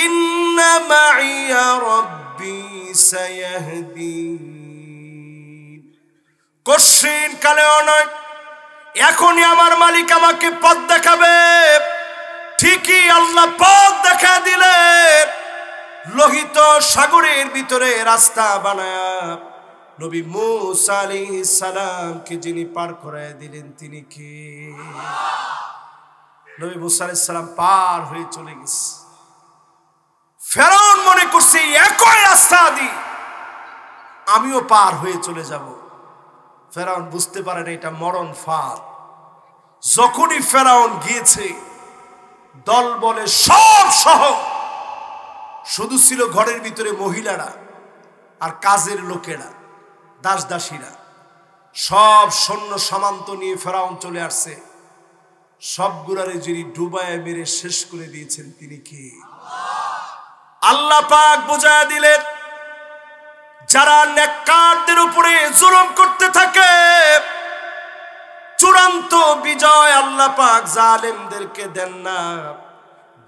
ইন্না মাইয়া রাব্বি সায়াহদিন। কঠিন কালেও নয়, এখনই আমার মালিক আমাকে পথ দেখাবে। ঠিকই আল্লাহ পথ দেখা দিলেন। লোহিত সাগরের ভিতরে রাস্তা বানায়া নবী মুসা আলাইহিস সালামকে যিনি পার করায় দিলেন তিনি কে? নবী মুসা আলাইহিস সালাম পার হয়ে চলে গেছে। ফেরাউন মনে করছে একই রাস্তা দিয়ে আমিও পার হয়ে চলে যাব। ফেরাউন বুঝতে পারে না এটা মরণ ফাঁদ। যখনই ফেরাউন গিয়েছে দল বলে সব সহ, শুধু ছিল ঘরের ভিতরে মহিলারা আর কাজের লোকেরা, দাস দাসীরা, সব সৈন্য সামন্ত নিয়ে ফেরাউন চলে আসছে। সবগুলারে যিনি ডুবায় মেরে শেষ করে দিয়েছেন তিনি কে? আল্লাহ পাক বুঝায়া দিলেন, যারা নেককারদের উপরে জুলুম করতে থাকে চূড়ান্ত বিজয় আল্লাহ পাক জালেমদেরকে দেন না,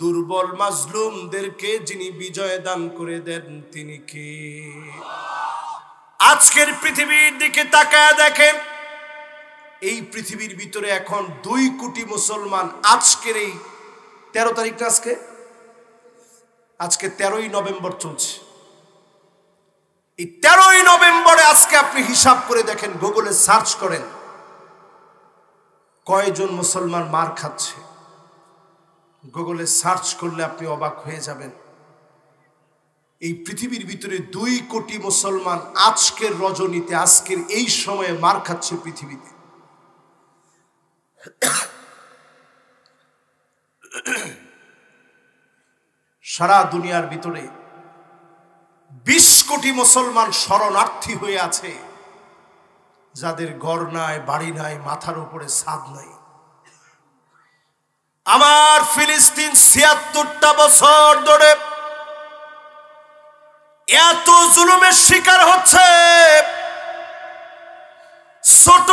দুর্বল মাজলুমদেরকে যিনি বিজয় দান করে দেন তিনি কে? আজকের পৃথিবীর দিকে তাকায় দেখেন, এই পৃথিবীর ভিতরে এখন 2 কোটি মুসলমান। আজকের এই 13 তারিখটা, আজকে 13ই নভেম্বর চলছে। এই 13ই নভেম্বরে আজকে আপনি হিসাব করে দেখেন, গুগলে সার্চ করেন কয়জন মুসলমান মার খাচ্ছে। গুগলে সার্চ করলে আপনি অবাক হয়ে যাবেন। এই পৃথিবীর ভিতরে 2 কোটি মুসলমান আজকের রজনীতে, আজকের এই সময়ে মার খাচ্ছে পৃথিবীতে। সারা দুনিয়ার ভিতরে 20 কোটি মুসলমান শরণার্থী হয়ে আছে, যাদের ঘর নাই, বাড়ি নাই, মাথার উপরে ছাদ নাই। আমার ফিলিস্তিন 76টা বছর ধরে এত জুলুমের শিকার হচ্ছে। ছোট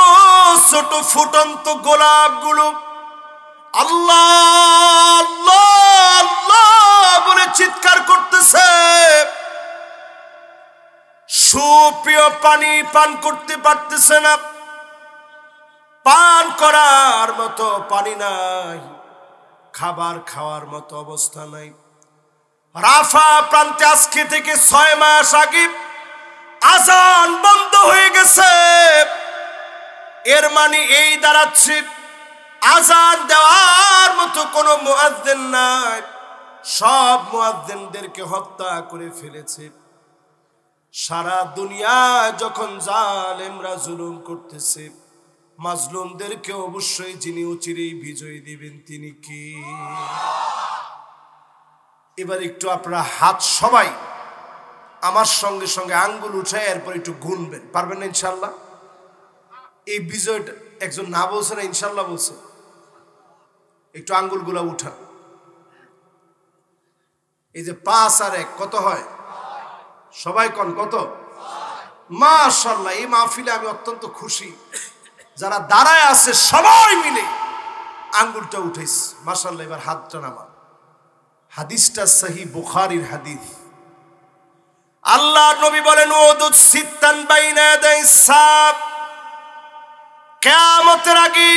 ছোট ফুটন্ত গোলাপগুলো আল্লাহ আল্লাহ আল্লাহ বলে চিৎকার করতেছে। সুপ্রিয় পানি পান করতে পারতেছে না, পান করার মতো পানি নাই, খাবার খাওয়ার মতো অবস্থা নাই। রাফা প্রান্তে আজকে থেকে 6 মাস আগে আজান বন্ধ হয়ে গেছে। এর মানে এই দাঁড়াচ্ছে আজান দেওয়ার মতো কোনো মুয়াজ্জিন নাই, সব মুয়াজ্জিনদেরকে হত্যা করে ফেলেছে। সারা দুনিয়া যখন জালেমরা জুলুম করতেছে, মাজলুমদেরকে অবশ্যই যিনি চিরেই বিজয় দিবেন তিনি কি? এবার একটু আপনারা হাত সবাই আমার সঙ্গে সঙ্গে আঙ্গুল উঠায় এরপর একটু গুনবেন, পারবেন না ইনশাল্লাহ? এই বিজয়টা একজন না বলছে না, ইনশাল্লাহ বলছে। একটু আঙ্গুলগুলা উঠান। এই যে 5 আর 1 কত হয়? সবাই কোন কত? মাশাআল্লাহ, এই মাহফিলে আমি অত্যন্ত খুশি। যারা দাঁড়ায় আছে সবাই মিলে আঙ্গুলটা উঠাইছে, মাশাআল্লাহ। এবার হাতটা নামা। হাদিসটা সহিহ বুখারীর হাদিস। আল্লাহর নবী বলেন, উদুদ সিত্তান বাইনা ইয়াদাই সাব, কিয়ামতের আগে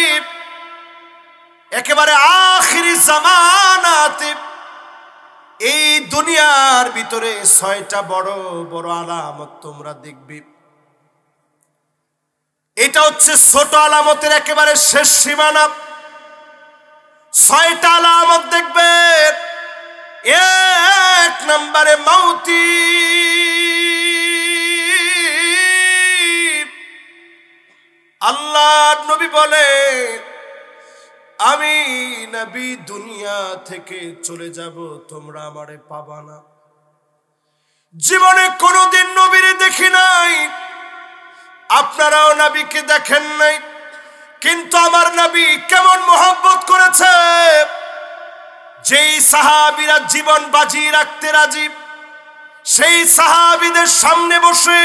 একেবারে আখিরি জামানাতে এই দুনিয়ার ভিতরে 6টা বড় বড় আলামত তোমরা দেখবে। এটা হচ্ছে ছোট আলামতের একেবারে শেষ সীমানা। 6টা আলামত দেখবে। 1 নম্বরে মাউতি, আল্লাহর নবী বলেন, আমি নবী দুনিয়া থেকে চলে যাব, তোমরা আমারে পাবা না। জীবনে কোনোদিন নবীরে দেখি নাই, আপনারাও নবীকে দেখেন নাই, কিন্তু আমার নবী কেমন মহব্বত করেছে। যেই সাহাবীরা জীবন বাজি রাখতে রাজি, সেই সাহাবীদের সামনে বসে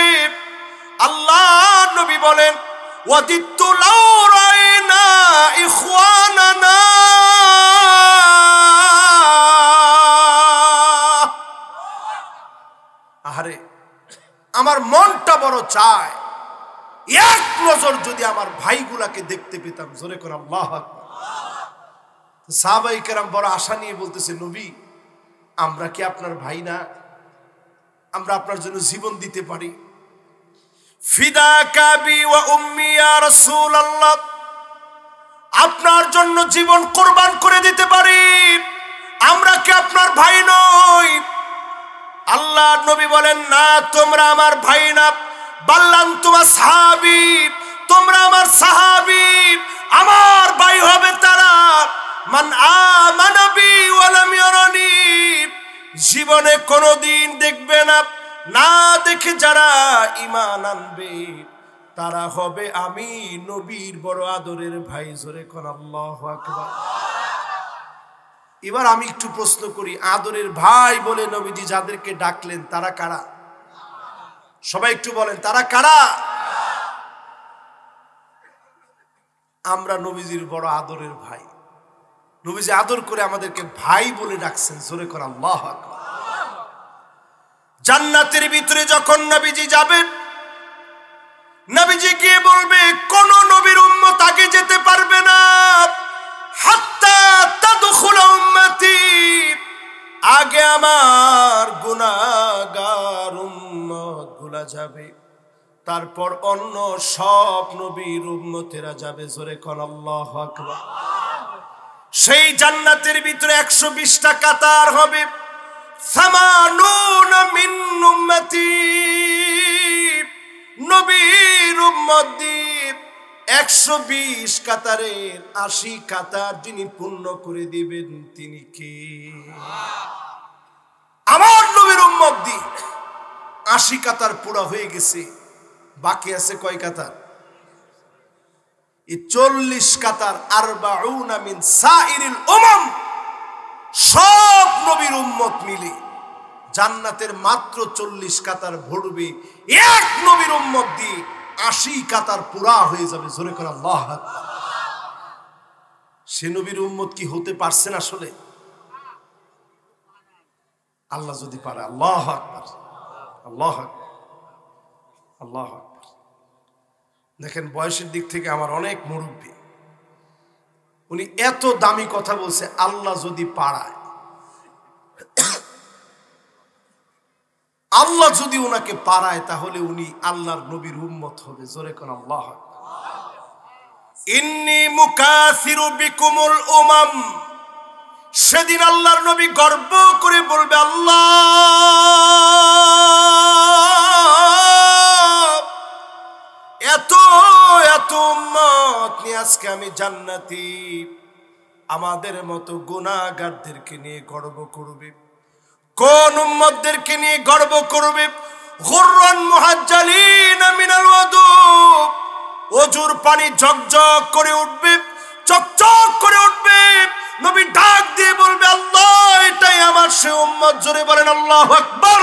আল্লাহর নবী বলেন, ওয়াদিতু লাউ রাইনা ইখওয়ানানা, আরে আমার মনটা বড় চায় এক নজর যদি আমার ভাইগুলাকে দেখতে পেতাম। জোরে করে আল্লাহু আকবার। সাহাবায়ে কেরাম বড় আশা নিয়ে বলতেছে, নবী আমরা কি আপনার ভাই না? আমরা আপনার জন্য জীবন দিতে পারি। ফিদাকা বি ওয়া উম্মি ইয়া রাসূলুল্লাহ, আপনার জন্য জীবন কুরবান করে দিতে পারি। আমরা কি আপনার ভাই নই? আল্লাহর নবী বলেন, না তোমরা আমার ভাই না, বাল্লান তোমার সাহাবী, তোমরা আমার সাহাবী। আমার ভাই হবে তারা মান আমানা বি ওয়া লাম ইয়ারানি, জীবনে কোনোদিন দেখবে না, না দেখে যারা ঈমান আনবে তারা হবে আমি নবীর বড় আদরের ভাই। জোরে কোন আল্লাহু আকবার। এবার আমি একটু প্রশ্ন করি, আদরের ভাই বলে নবীজি যাদেরকে ডাকলেন তারা কারা? সবাই একটু বলেন, তারা কারা? আমরা নবীজির বড় আদরের ভাই। নবীজি আদর করে আমাদেরকে ভাই বলে ডাকছেন। জোরে করে আল্লাহু আকবার। জান্নাতের ভিতরে যখন নবীজি যাবেন, নবীজি গিয়ে বলবে, কোন নবীর উম্মত আগে যেতে পারবে না, হাত্তা তাদখুল উম্মতি, আগে আমার গুনাহগার উম্মত গুলা যাবে, তারপর অন্য সব নবীর উম্মতেরা যাবে। জোরে কোন আল্লাহু আকবার। সেই জান্নাতের ভিতরে 120টা কাতার হবে। সামানুনা মিন উম্মতি, নবীর উম্মত 120 কাতারের 80 কাতার যিনি পূর্ণ করে দিবেন তিনি কে? আমার নবীর উম্মত 80 কাতার পুরা হয়ে গেছে, বাকি আছে কয় কাতার? এই 40 কাতার। 40 মিন সাইরিল উমাম, সব নবীর উম্মত মিলে জান্নাতের মাত্র 40 কাতার ভরবে, এক নবীর উম্মত দিয়ে 80 কাতার পুরা হয়ে যাবে। জোরে করে আল্লাহু আকবার। সে নবীর উম্মত কি হতে পারছেন আসলে? আল্লাহ যদি পারে। আল্লাহু আকবার, আল্লাহু আকবার, আল্লাহু আকবার। দেখেন বয়সের দিক থেকে আমার অনেক মুরব্বী, উনি এত দামি কথা বলছে, আল্লাহ যদি পারায়, আল্লাহ যদি ওনাকে পারায় তাহলে উনি আল্লাহর নবীর উম্মত হবে। জোরে কোন আল্লাহু আকবার। ইন্নী মুকাসিরু বিকুমুল উমাম, সেদিন আল্লাহর নবী গর্ব করে বলবে, আল্লাহ এত এত উম্মত নিয়ে আজকে আমি জান্নাতি, আমাদের মতো গুনাহগারদেরকে নিয়ে গর্ব করবে। কোন উম্মতদেরকে নিয়ে গর্ব করবে? গুররান মুহাজ্জালিন মিনাল ওয়াদু, ওজুর পানি ঝকঝক করে উঠবে, চকচক করে উঠবে। নবী ডাক দিয়ে বলবে, আল্লাহ এটাই আমার সে উম্মত। জোরে বলেন আল্লাহু আকবার।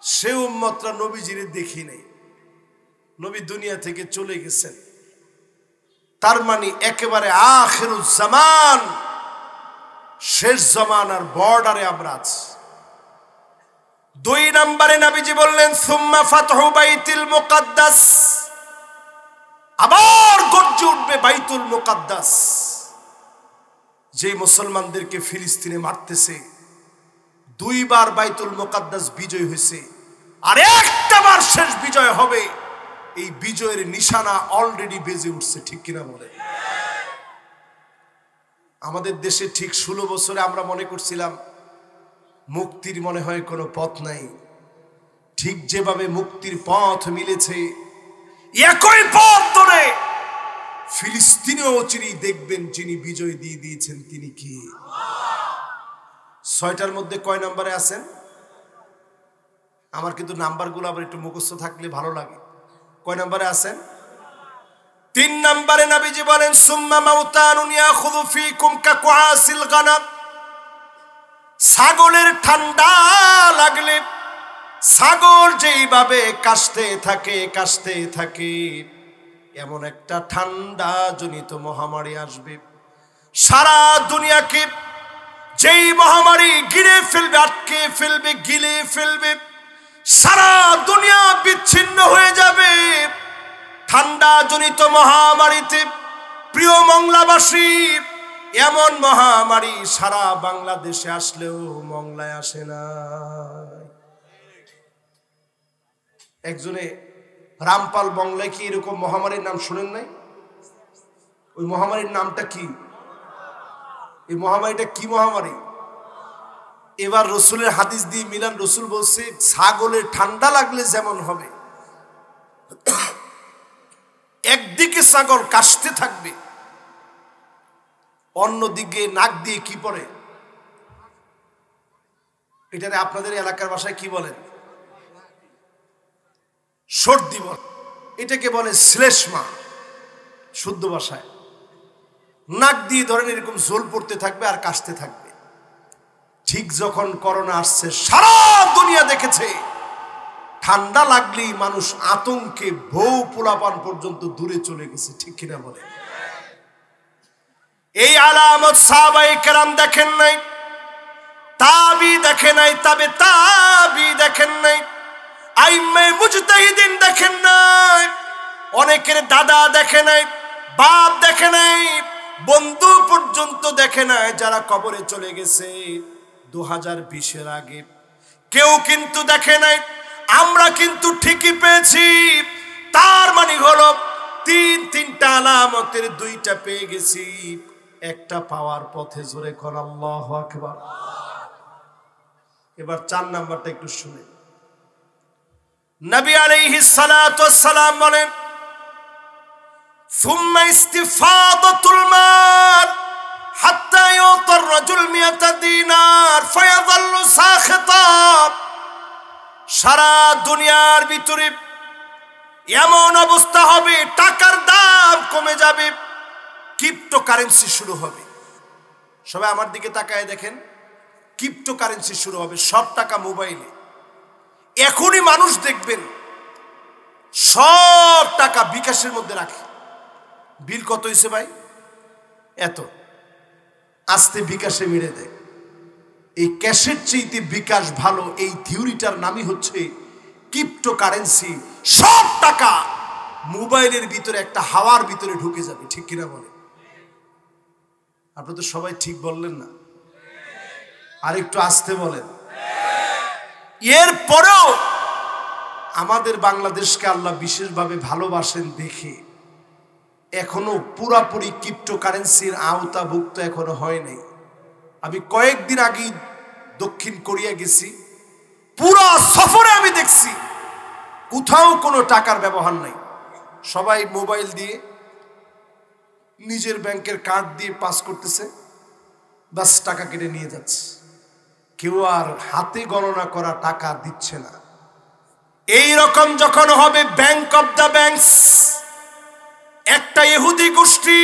সে উম্মতরা নবীজিরে দেখি নাই, নবী দুনিয়া থেকে চলে গেছেন। তার মানে একেবারে আখিরুজ জামান, শেষ জামানার বর্ডারে আমরা আছি। 2 নম্বরে নবীজি বললেন, সুম্মা ফাতহু বাইতুল মুকাদ্দাস, আবার গর্জে উঠবে বাইতুল মুকাদ্দাস। যে মুসলমানদেরকে ফিলিস্তিনে মারতেছে, 2 বার বাইতুল মুকাদ্দাস বিজয় হয়েছে, আর একটা বার শেষ বিজয় হবে। এই বিজয়ের নিশানা অলরেডি বেজে উঠছে, ঠিক কিনা বলে? আমাদের দেশে ঠিক 16 বছরে আমরা মনে করছিলাম মুক্তির মনে হয় কোনো পথ নাই। ঠিক যেভাবে মুক্তির পথ মিলেছে, একই পথ ধরে ফিলিস্তিনেও চিনি দেখবেন যিনি বিজয় দিয়ে দিয়েছেন তিনি কি? 6টার মধ্যে কয় নম্বরে আছেন? আমার কিন্তু নাম্বারগুলো আবার একটু মুখস্থ থাকলে ভালো লাগে। কয় নম্বরে আছেন? 3 নম্বরে নবীজি বলেন, সুম্মা মাউতানুন ইয়াখুযু ফীকুম কাকুআসিল গানাম, ছাগলের ঠান্ডা লাগলে ছাগল যেইভাবে কাশতে থাকে এমন একটা ঠান্ডা জনিত মহামারী আসবে। সারা দুনিয়াকে যেই মহামারী গিলে ফেলবে, আটকে ফেলবে, গিলে ফেলবে, সারা দুনিয়া বিচ্ছিন্ন হয়ে যাবে ঠান্ডা জনিত মহামারীতে। প্রিয় মংলাবাসী, এমন মহামারী সারা বাংলাদেশে আসলেও মংলায় আসে না। একজনে রামপাল বংলায় কি এরকম মহামারীর নাম শুনেন নাই? ওই মহামারীর নামটা কি? এই মহামারীটা কি মহামারী? এবার রসুলের হাদিস দিয়ে মিলান। রসুল বলছে, ছাগলের ঠান্ডা লাগলে যেমন হবে, একদিকে ছাগল কাশতে থাকবে, অন্যদিকে নাক দিয়ে কি পড়ে, এটারে আপনাদের এলাকার ভাষায় কি বলেন? সর্দি বল। এটাকে বলে শ্লেষ্মা শুদ্ধ ভাষায়। নাক দিয়ে ধরেন এরকম ঝোল পড়তে থাকবে আর কাশতে থাকবে। ঠিক যখন করোনা আসছে, সারা দুনিয়া দেখেছে ঠান্ডা লাগলেই মানুষ আতঙ্কে বউ পোলাপান পর্যন্ত দূরে চলে গেছে, ঠিক কিনা বলে? এই আলামত সাহাবায়ে কেরাম দেখেন নাই, তাবি দেখে নাই, তবে তাবি দেখেন নাই, আইম্মায়ে মুজতাহিদিন দেখেন নাই, অনেকের দাদা দেখে নাই, বাপ দেখে নাই, বন্ধু পর্যন্ত দেখে নাই, যারা কবরে চলে গেছে 2020-এর আগে। কেউ কিন্তু দেখে নাই। আমরা কিন্তু ঠিকই পেয়েছি। তার মানে হলো 3টা আলামতের 2টা পেয়ে গেছি, একটা পাওয়ার পথে। জোরে কর আল্লাহু আকবার। এবার 4 নাম্বারটা একটু শুনে। নবী আলাইহিস সালাতু ওয়াস সালাম বলেন, সুম্মা ইস্তিফাদাতুল মাল হাত্তা ইউতার রাজুল 100 দিনার ফায়াযাল্লু সাখিতা, সারা দুনিয়ার ভিতরে এমন অবস্থা হবে, টাকার দাম কমে যাবে, ক্রিপ্টোকারেন্সি শুরু হবে। সবাই আমার দিকে তাকায় দেখেন, ক্রিপ্টোকারেন্সি শুরু হবে, সব টাকা মোবাইলে। এখনই মানুষ দেখবেন সব টাকা বিকাশের মধ্যে রাখে। বিল কত হয়েছে ভাই? এত, আস্তে বিকাশে মেরে দেয়। এই ক্যাশের চাইতে বিকাশ ভালো, এই থিওরিটার নামই হচ্ছে ক্রিপ্টোকারেন্সি। সব টাকা মোবাইলের ভিতরে একটা হাওয়ার ভিতরে ঢুকে যাবে, ঠিক কিনা বলে? আপনারা তো সবাই ঠিক বললেন না, আর একটু আস্তে বলেন। এরপরেও আমাদের বাংলাদেশকে আল্লাহ বিশেষভাবে ভালোবাসেন দেখে এখনো পুরাপুরি ক্রিপ্টোকারেন্সির আওতাভুক্ত এখনো হয় নাই। আমি কয়েকদিন আগে দক্ষিণ কোরিয়া গেছি, পুরা সফরে আমি দেখছি কোথাও কোনো টাকার ব্যবহার নাই। সবাই মোবাইল দিয়ে নিজের ব্যাংকের কার্ড দিয়ে পাস করতেছে, বাস টাকা কেটে নিয়ে যাচ্ছে। কেউ আর হাতে গণনা করা টাকা দিচ্ছে না। এই রকম যখন হবে ব্যাংক অফ দ্য ব্যাংকস, একটা ইহুদি গোষ্ঠী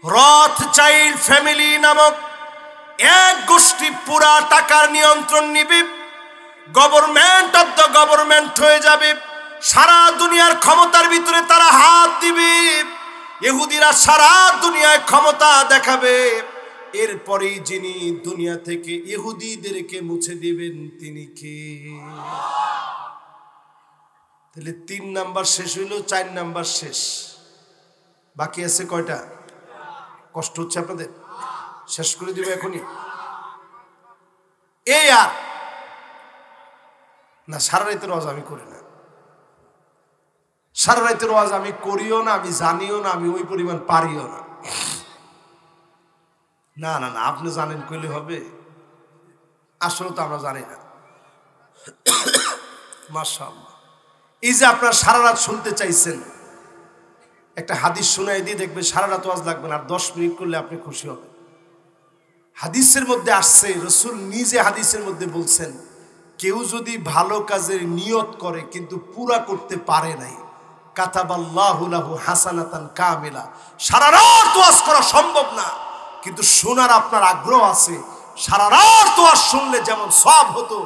রথচাইল্ড ফ্যামিলি নামক এক গোষ্ঠী পুরা টাকার নিয়ন্ত্রণ নিবে, গভর্নমেন্ট অফ দ্য গভর্নমেন্ট হয়ে যাবে, সারা দুনিয়ার ক্ষমতার ভিতরে তারা হাত দিবে, ইহুদিরা সারা দুনিয়ায় ক্ষমতা দেখাবে। এরপরেই যিনি দুনিয়া থেকে ইহুদিদেরকে মুছে দিবেন তিনি কে? তাহলে 3 নাম্বার শেষ হইল, 4 নাম্বার শেষ, বাকি আছে কয়টা? কষ্ট হচ্ছে আপনাদের? শেষ করে দিব এখনই? এই আর না, সারা রাতের ওয়াজ আমি করি না, সারা রাতের ওয়াজ আমি করিও না, আমি জানিও না, আমি ওই পরিমাণ পারিও না। না না না, আপনি জানেন কইলে হবে? আসলে তো আমরা জানি না। মাশাআল্লাহ, এই যে আপনারা সারা রাত শুনতে চাইছেন, একটা হাদিস শোনাই দিয়ে দেখবেন সারা রাত ওয়াজ লাগবে না, আর 10 মিনিট করলে আপনি খুশি হবেন। হাদিসের মধ্যে আসছে, রাসূল নিজে হাদিসের মধ্যে বলছেন, কেউ যদি ভালো কাজের নিয়ত করে কিন্তু পুরা করতে পারে নাই, কাতাবাল্লাহু লাহু হাসানাতান কামিলা। সারা রাত ওয়াজ করা সম্ভব না, কিন্তু শোনার আপনার আগ্রহ আছে, সারা রাত ওয়াজ শুনলে যেমন সওয়াব হতো,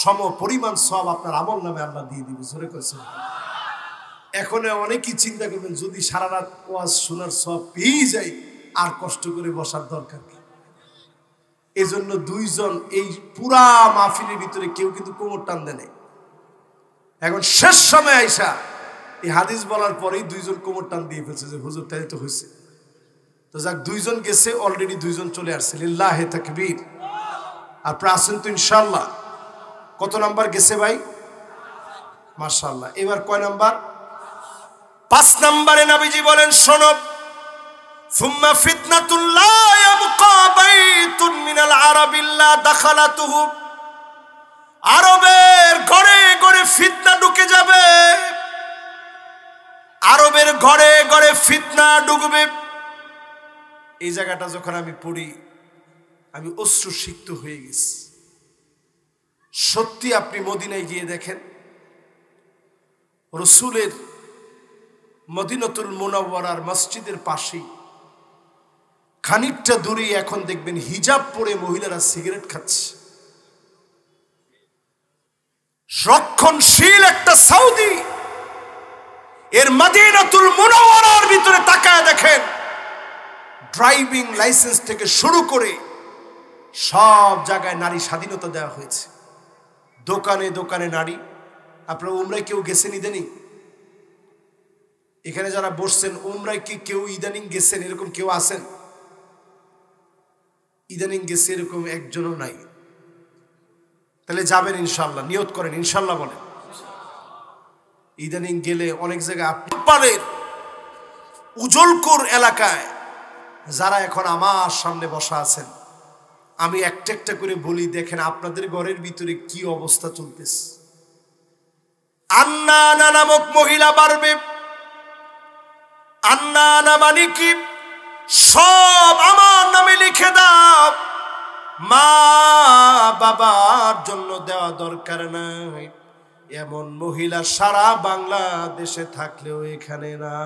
সম পরিমাণ সওয়াব আপনার আমল নামে আল্লাহ দিয়ে দিবে। জোরে কইছেন। এখন অনেকেই চিন্তা করবেন, যদি সারা রাত ওয়াজ শোনার সওয়াব পেয়ে যায় আর কষ্ট করে বসার দরকার কি? এজন্য 2 জন এই পুরা মাহফিলের ভিতরে কেউ কিন্তু কোমর টান দেয় নাই। এখন শেষ সময় আইসা এই হাদিস বলার পরেই 2 জন কোমর টান দিয়ে ফেলছে যে হুজুর তাই তো হয়েছে। তো যাক, 2 জন গেছে, অলরেডি 2 জন চলে আসছে। লিল্লাহে তাকবীর। আপনারা আছেন তো ইনশাআল্লাহ? কত নাম্বার গেছে ভাই? মাশাআল্লাহ। এবার কয় নাম্বার? 5 নম্বরে নবীজি বলেন, শোনো, সুম্মা ফিতনাতুল লা ইয়াবকা বাইতুন মিনাল আরাব ইল্লা দাখালাতুহু। আরবের ঘরে ঘরে ফিতনা ঢুকে যাবে, আরবের ঘরে ঘরে ফিতনা ঢুকবে। এই জায়গাটা যখন আমি পড়ি আমি অশ্রুসিক্ত হয়ে গেছি। সত্যি আপনি মদিনায় গিয়ে দেখেন, রাসূলের মদিনাতুল মুনাওয়ারার মসজিদের পাশেই খানিকটা দূরে এখন দেখবেন হিজাব পরে মহিলারা সিগারেট খাচ্ছে। রক্ষণশীল একটা সৌদি এর মদিনাতুল মুনাওয়ারার ভিতরে তাকায় দেখেন, ড্রাইভিং লাইসেন্স থেকে শুরু করে সব জায়গায় নারী স্বাধীনতা দেওয়া হয়েছে। দোকানে দোকানে নারী। আপনারা উমরায় কেউ গেছেন ইদানিং? এখানে যারা বসছেন উমরায় কি কেউ ইদানিং গেছেন? এরকম কেউ আছেন ইদানিং গেছে? এরকম একজনও নাই। তাহলে যাবেন ইনশাল্লাহ, নিয়ত করেন ইনশাল্লাহ বলেন। ইদানিং গেলে অনেক জায়গায় আপনাদের উজলকোর এলাকায় যারা এখন আমার সামনে বসা আছেন, আমি একটা একটা করে বলি, দেখেন আপনাদের ঘরের ভিতরে কি অবস্থা চলতেছে। আন্নানা নামক মহিলা বাড়বে। আন্নানা মানে কি? সব আমার নামে লিখে দাও, মা বাবার জন্য দেওয়া দরকার নাই, এমন মহিলা সারা বাংলাদেশে থাকলেও এখানে না।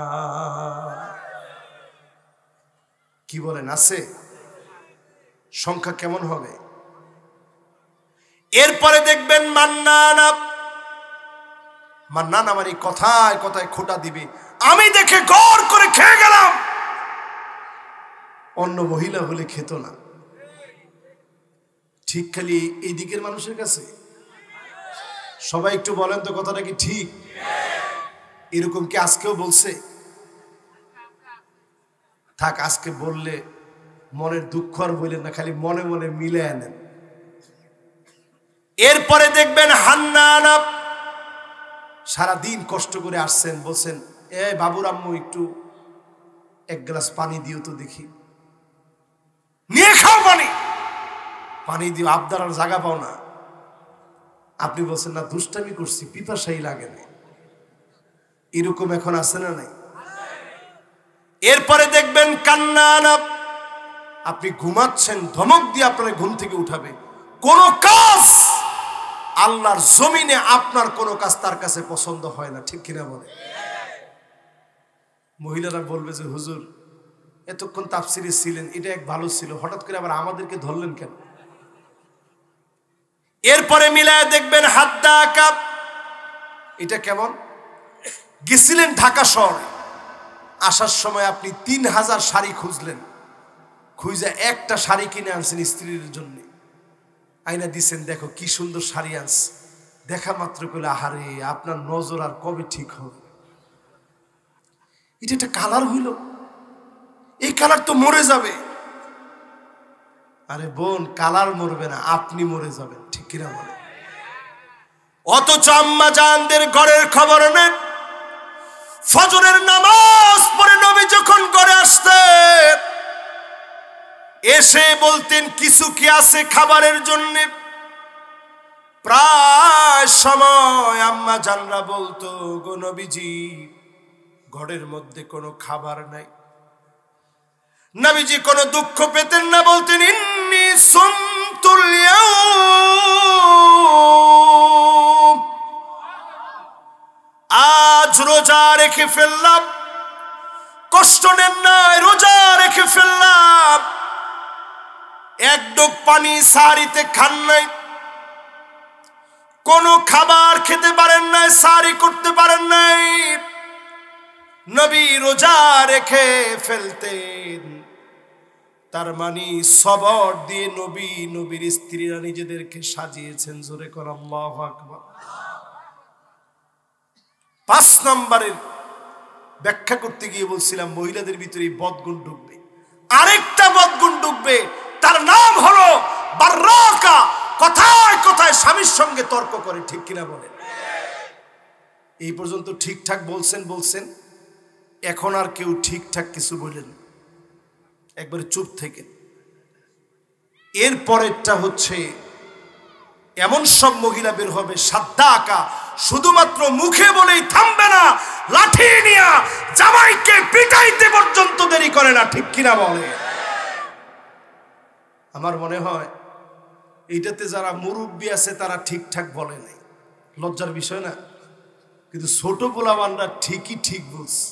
কি বলেন, আছে? সংখ্যা কেমন হবে? এরপরে দেখবেন মান্নান আমার এই কথায় কথায় খোঁটা দিবে, আমি দেখে গড় করে খেয়ে গেলাম, অন্য মহিলা হলে খেত না। ঠিক খালি এই দিকের মানুষের কাছে? সবাই একটু বলেন তো কথাটা কি ঠিক? এরকম কি আজকেও বলছে? থাক, আজকে বললে মনের দুঃখ আর বললেন না, খালি মনে মনে মিলে আনেন। এরপরে দেখবেন হান্নান সারাদিন কষ্ট করে আসছেন, বলছেন এ বাবুর আম্মু একটু এক গ্লাস পানি দিও তো দেখি, নিয়ে খাও পানি, পানি দিও, আবদার আর জায়গা পাও না। আপনি বলছেন না দুষ্টামি করছি, পিপাসাই লাগে না। এরকম এখন আছে না নাই? এরপরে দেখবেন কান্নান, আপনি ঘুমাচ্ছেন, ধমক দিয়ে আপনার ঘুম থেকে উঠাবে। কোন কাজ আল্লাহর জমিনে আপনার কোন কাজ তার কাছে পছন্দ হয় না, ঠিক কিনা বলে? মহিলারা বলবে যে হুজুর এতক্ষণ তাফসিরে ছিলেন, এটা এক ভালো ছিল, হঠাৎ করে আবার আমাদেরকে ধরলেন কেন? এরপরে মিলায় দেখবেন হাদ্দা কাপ, এটা কেমন? গেছিলেন ঢাকা শহরে, আসার সময় আপনি 3000 শাড়ি খুঁজলেন, খুঁজে একটা শাড়ি কিনে আনছেন স্ত্রীর জন্য, আইনা দিচ্ছেন, দেখো কি সুন্দর শাড়ি আনছে। দেখা মাত্র কইলে আহারে আপনার নজর আর কবে ঠিক হবে? এটা একটা কালার হইল, এই কালার তো মরে যাবে। আরে বোন, কালার মরবে না, আপনি মরে যাবেন, ঠিক কিনা বলে? অথচ আম্মা জানদের ঘরের খবর নেন। ফজরের নামাজ পড়ে নবী যখন ঘরে আসতেন, এসে বলতেন কিছু কি আছে খাবারের জন্য? প্রায় সময় আম্মা জানরা বলতো, গো নবীজি ঘরের মধ্যে কোনো খাবার নাই। নবীজি কোনো দুঃখ পেতেন না, বলতেন ইন্নী সুমতুল ইয়াউম, আজ রোজা রেখে ফেললাম, কষ্ট নেন নাই, রোজা রেখে ফেললাম। এক ডোক পানি সারিতে খান নাই, কোনো খাবার খেতে পারেন নাই, সারি করতে পারেন নাই। নবী রোজা রেখে ফেলতেন, তার মানে সবর দিয়ে নবী, নবীর স্ত্রীরা নিজেদেরকে সাজিয়েছেন। জোরে কর আল্লাহু আকবার। 5 নম্বরের ব্যাখ্যা করতে গিয়ে বলছিলাম মহিলাদের ভিতরে বদগুণ ঢুকবে, আরেকটা বদগুণ ঢুকবে, তার নাম হলো বাররাকা। কথায় কথায় স্বামীর সঙ্গে তর্ক করে, ঠিক কিনা বলে? এই পর্যন্ত ঠিকঠাক বলছেন, এখন আর কেউ ঠিকঠাক কিছু বললেন, একবারে চুপ থেকে। এরপরেরটা হচ্ছে এমন সব মহিলা বের হবে সাদ্দাকা, শুধুমাত্র মুখে বলেই থামবে না, লাঠি নিয়ে জামাইকে পিটাইতে পর্যন্ত দেরি করে না, ঠিক কিনা বলে? আমার মনে হয় এইটাতে যারা মুরব্বী আছে তারা ঠিকঠাক বলে নাই, লজ্জার বিষয় না? কিন্তু ছোট পোলাবানরা ঠিকই ঠিক বলছে।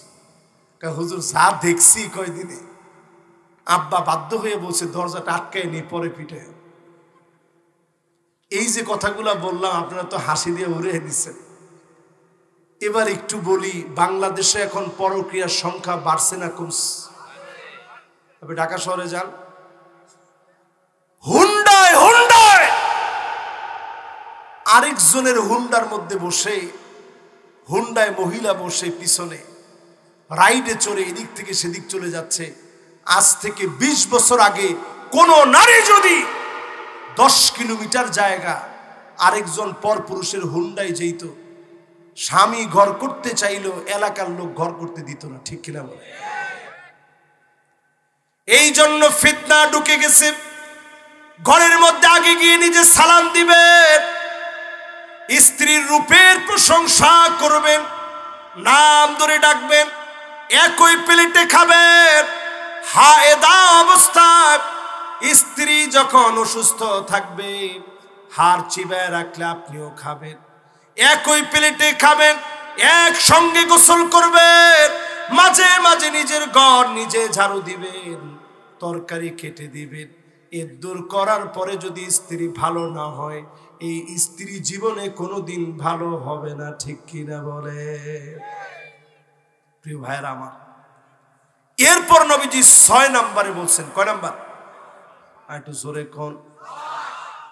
হুজুর যা দেখছি কয়দিনে, আব্বা বাধ্য হয়ে বলছে দরজাটা আটকায় নি, পরে পিঠে। এই যে কথাগুলা বললাম আপনারা তো হাসি দিয়ে উড়িয়ে দিচ্ছেন। এবার একটু বলি, বাংলাদেশে এখন পরক্রিয়ার সংখ্যা বাড়ছে না কমছে? আপনি ঢাকা শহরে যান, হুন্ডায় হুন্ডায় আরেকজনের হুন্ডার মধ্যে বসে, হুন্ডায় মহিলা বসে পিছনে রাইডে চড়ে এদিক থেকে সেদিক চলে যাচ্ছে। আজ থেকে 20 বছর আগে কোন নারী যদি 10 কিলোমিটার জায়গা আরেকজন পর পুরুষের হুন্ডায় যেত, স্বামী ঘর করতে চাইলো এলাকার লোক ঘর করতে দিত না, ঠিক কিনা বলে? এই জন্য ফিতনা ঢুকে গেছে। ঘরের মধ্যে আগে গিয়ে নিজে সালাম দিবেন, স্ত্রীর রূপের প্রশংসা করবেন, নাম ধরে ডাকবেন, একই প্লেটে খাবেন। হায়েদা অবস্থায় স্ত্রী যখন অসুস্থ থাকবে, হাড় চিবায় রাখলে আপনিও খাবেন, একই প্লেটে খাবেন, একসঙ্গে গোসল করবেন, মাঝে মাঝে নিজের ঘর নিজে ঝাড়ু দিবেন, তরকারি কেটে দিবেন। এদুর করার পরে যদি স্ত্রী ভালো না হয়, এই স্ত্রী জীবনে কোনোদিন ভালো হবে না, ঠিক কিনা বলে? প্রিয় ভাইয়েরা আমার, এরপর নবীজি 6 নম্বরে বলছেন, কয় নাম্বার? একটু জোরে কোন।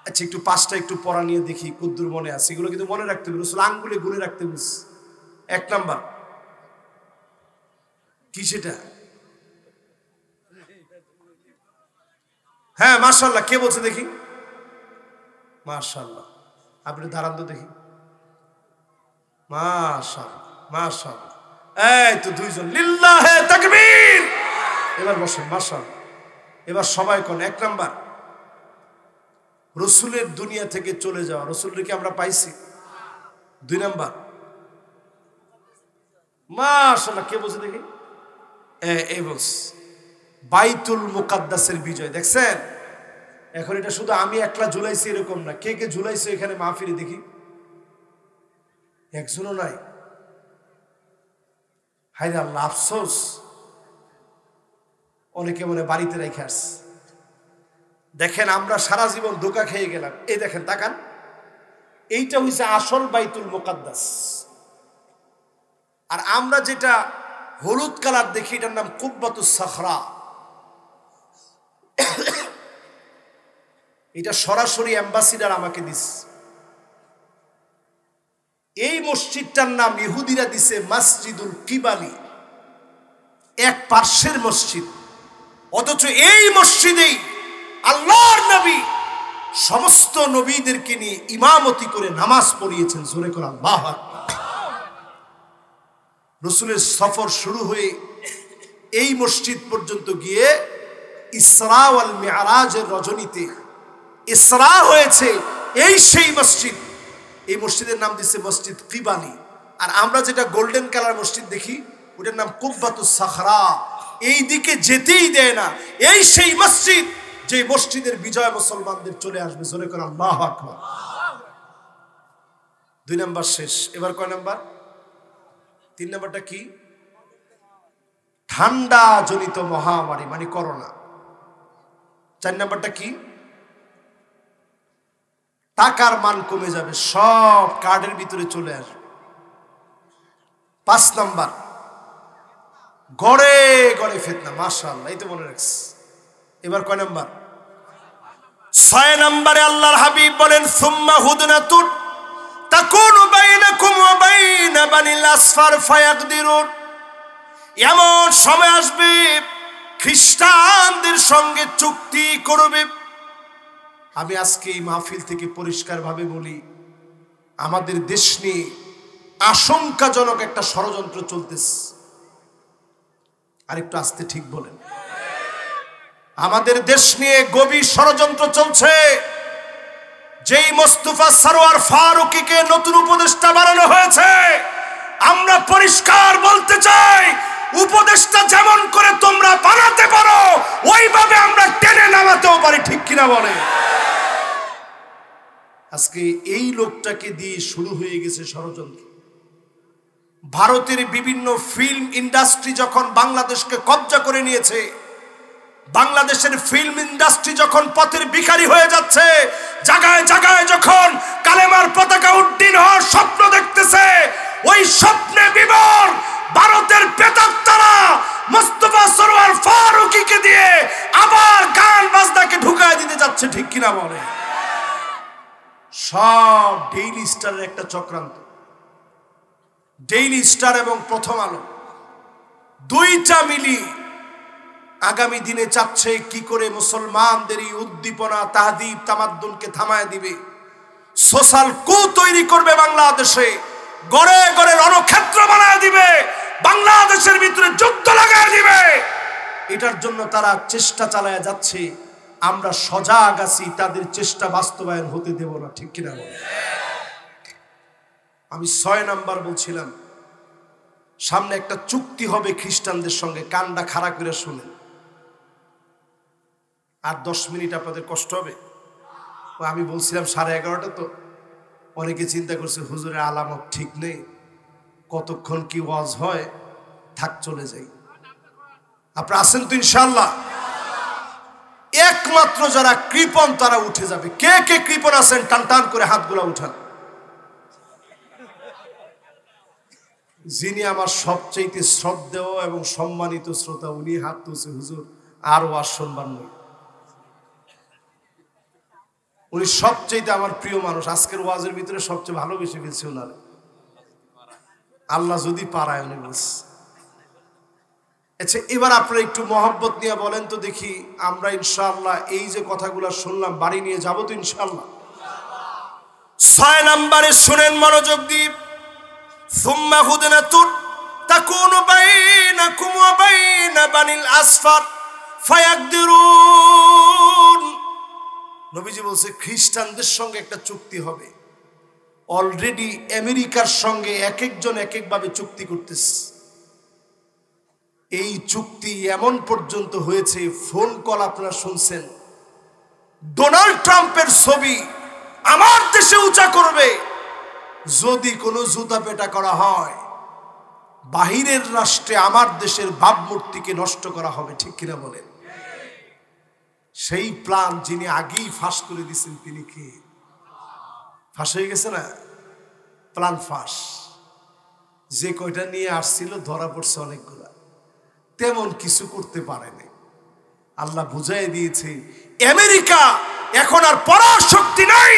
আচ্ছা, একটু 5টা একটু পড়া নিয়ে দেখি কদ্দুর মনে আছে। এগুলো কিন্তু মনে রাখতে হবে, রাসূল আঙ্গুলে গুনে রাখতে বলছে। 1 নাম্বার কি সেটা? হ্যাঁ, মাশাআল্লাহ। কে বলছে দেখি? মাশাআল্লাহ। আপনি দাঁড়ান তো দেখি। মাশাআল্লাহ, মাশাআল্লাহ। এই তো 2 জন, লিল্লাহে তাকবীর। এবার বসেন, মাশাআল্লাহ। এবার সবাই কোন। 1 নাম্বার, রাসূলের দুনিয়া থেকে চলে যাওয়া। রাসূলকে কি আমরা পাইছি? 2 নাম্বার, মাশাআল্লাহ। কে বলছে দেখি? এই বলছে বাইতুল মুকাদ্দাসের বিজয়। দেখছেন? এখন এটা শুধু আমি একলা ঝুলাইছি এরকম না, কে কে ঝুলাইছে এখানে মাহফিলে দেখি? একজনও নাই। হায়রে আল্লাহ, আফসোস। অনেকে মনে বাড়িতে রেখে আসছে। দেখেন, আমরা সারা জীবন ধোঁকা খেয়ে গেলাম। এই দেখেন, তাকান, এইটা হইছে আসল বাইতুল মুকাদ্দাস। আর আমরা যেটা হলুদ কালার দেখি, এটার নাম কুব্বাতুস সাখরা। এটা সরাসরি অ্যাম্বাসিডার আমাকে দিস। এই মসজিদটার নাম ইহুদিরা দিছে মসজিদুল কিবালি, এক পার্শ্বের মসজিদ। অথচ এই মসজিদেই আল্লাহর নবী সমস্ত নবীদেরকে নিয়ে ইমামতি করে নামাজ পড়িয়েছেন। জোরে করে আল্লাহু আকবার। রাসূলের সফর শুরু হয়ে এই মসজিদ পর্যন্ত গিয়ে ইসরা ওয়াল মিরাজের রজনীতে ইসরা হয়েছে। এই সেই মসজিদ। এই মসজিদের নাম দিচ্ছে মসজিদ কিবালি। আর আমরা যেটা গোল্ডেন কালার মসজিদ দেখি, ওটার নাম কুব্বাতুস সাখরা। এই দিকে যেতেই দেয় না। এই সেই মসজিদ, যে মসজিদের বিজয় মুসলমানদের চলে আসবে। জোরে করে আল্লাহু আকবার। 2 নাম্বার শেষ। এবার কয় নাম্বার? 3 নাম্বারটা কি? ঠান্ডা জনিত মহামারী, মানে করোনা। 4 নাম্বারটা কি? টাকার মান কমে যাবে, সব কার্ডের ভিতরে চলে আসবে। 5 নাম্বার, গড়ে গড়ে ফিতনা। মাশাআল্লাহ, এই তো মনে রাখছি। এবার কয় নাম্বার? 6 নম্বরে আল্লাহর হাবিব বলেন, সুম্মা হুদনাতুন তাকুনু বাইনাকুম ওয়া বাইনা বানিল আসফার ফায়াকদিরুন। এমন সময় আসবে খ্রিস্টানদের সঙ্গে চুক্তি করবে। আমি আজকে এই মাহফিল থেকে পরিষ্কারভাবে বলি, আমাদের দেশ নিয়ে আশঙ্কাজনক একটা ষড়যন্ত্র চলতেছে। আরেকটু আস্তে ঠিক বলেন। আমাদের দেশ নিয়ে গভীর ষড়যন্ত্র চলছে। যেই মোস্তফা সরওয়ার ফারুকীকে নতুন উপদেষ্টা বানানো হয়েছে, আমরা পরিষ্কার বলতে চাই, উপদেষ্টা যেমন করে তোমরা বানাতে পারো, ওইভাবে আমরা টেনে নামাতেও পারি, ঠিক কিনা বলে? আজকে এই লোকটাকে দিয়ে শুরু হয়ে গেছে ষড়যন্ত্র। ভারতের বিভিন্ন ফিল্ম ইন্ডাস্ট্রি যখন বাংলাদেশকে কব্জা করে নিয়েছে, বাংলাদেশের ফিল্ম ইন্ডাস্ট্রি যখন পথের ভিখারি হয়ে যাচ্ছে, জায়গায় জায়গায় যখন কালেমার পতাকা উড্ডীন হওয়ার স্বপ্ন দেখতেছে, ওই স্বপ্নে বিভোর ভারতের প্রেতাত্মারা মোস্তফা সরওয়ার ফারুকীকে দিয়ে আবার গান বাজনাকে ঢুকায় দিতে যাচ্ছে, ঠিক কিনা বলে? সব ডেইলি স্টারের একটা চক্রান্ত। ডেইলি স্টার এবং প্রথম আলো দুইটা মিলি আগামী দিনে চাচ্ছে কি করে মুসলমানদের এই উদ্দীপনা, তাহদিব, তামাদ্দুনকে থামায় দিবে, সোশ্যাল কু তৈরি করবে বাংলাদেশে, গড়ে গড়ে রণক্ষেত্র বানায় দিবে, বাংলাদেশের ভিতরে যুদ্ধ লাগায় দিবে। এটার জন্য তারা চেষ্টা চালায় যাচ্ছে। আমরা সজাগ আছি, তাদের চেষ্টা বাস্তবায়ন হতে দেব না, ঠিক কিনা বলে? আমি 6 নাম্বার বলছিলাম, সামনে একটা চুক্তি হবে খ্রিস্টানদের সঙ্গে। কানটা খাড়া করে শুনেন। আর 10 মিনিট আপনাদের কষ্ট হবে? আমি বলছিলাম 11:30 তো। অনেকে চিন্তা করছে হুজুরের আলামত ঠিক নেই, কতক্ষণ কি ওয়াজ হয়, থাক চলে যাই। আপনারা আছেন তো ইনশাআল্লাহ? একমাত্র যারা কৃপণ তারা উঠে যাবে। কে কে কৃপণ আছেন টান টান করে হাতগুলা উঠান। যিনি আমার সবচেয়ে শ্রদ্ধেয় এবং সম্মানিত শ্রোতা, উনি হাত তুলছে, হুজুর আর ওয়াজ শুনবার নয়। উনি সবচেয়ে আমার প্রিয় মানুষ। আজকের ওয়াজের ভিতরে সবচেয়ে ভালোবেসে ফেলছে ওনারে, আল্লাহ যদি পারায় উনি বলছে। আচ্ছা, এবার আপনারা একটু মহব্বত নিয়ে বলেন তো দেখি, আমরা ইনশাআল্লাহ এই যে কথাগুলো শুনলাম বাড়ি নিয়ে যাবো তো ইনশাআল্লাহ? 6 নম্বরে শুনেন মনোযোগ দিয়ে, সুম্মা হুদনাতুন তাকুনু বাইনাকুম ওয়া বাইনা বানিল আসফার ফায়াকদিরুন। নবীজি বলছে খ্রিস্টানদের সঙ্গে একটা চুক্তি হবে। অলরেডি আমেরিকার সঙ্গে এক একজন এক একভাবে চুক্তি করতেছে। এই চুক্তি এমন পর্যন্ত হয়েছে, ফোন কল আপনারা শুনছেন, ডোনাল্ড ট্রাম্পের ছবি আমার দেশে উঁচা করবে যদি কোনো জুতা পেটা করা হয়। বাহিরের রাষ্ট্রে আমার দেশের ভাবমূর্তিকে নষ্ট করা হবে, ঠিক কিনা বলেন? সেই প্ল্যান যিনি আগেই ফাঁস করে দিয়েছেন তিনি কি? ফাঁস হয়ে গেছে না? প্ল্যান ফাঁস। যে কয়টা নিয়ে আসছিল ধরা পড়ছে অনেকগুলা, তেমন কিছু করতে পারেনি। আল্লাহ বুঝাই দিয়েছে আমেরিকা এখন আর পরাশক্তি নাই।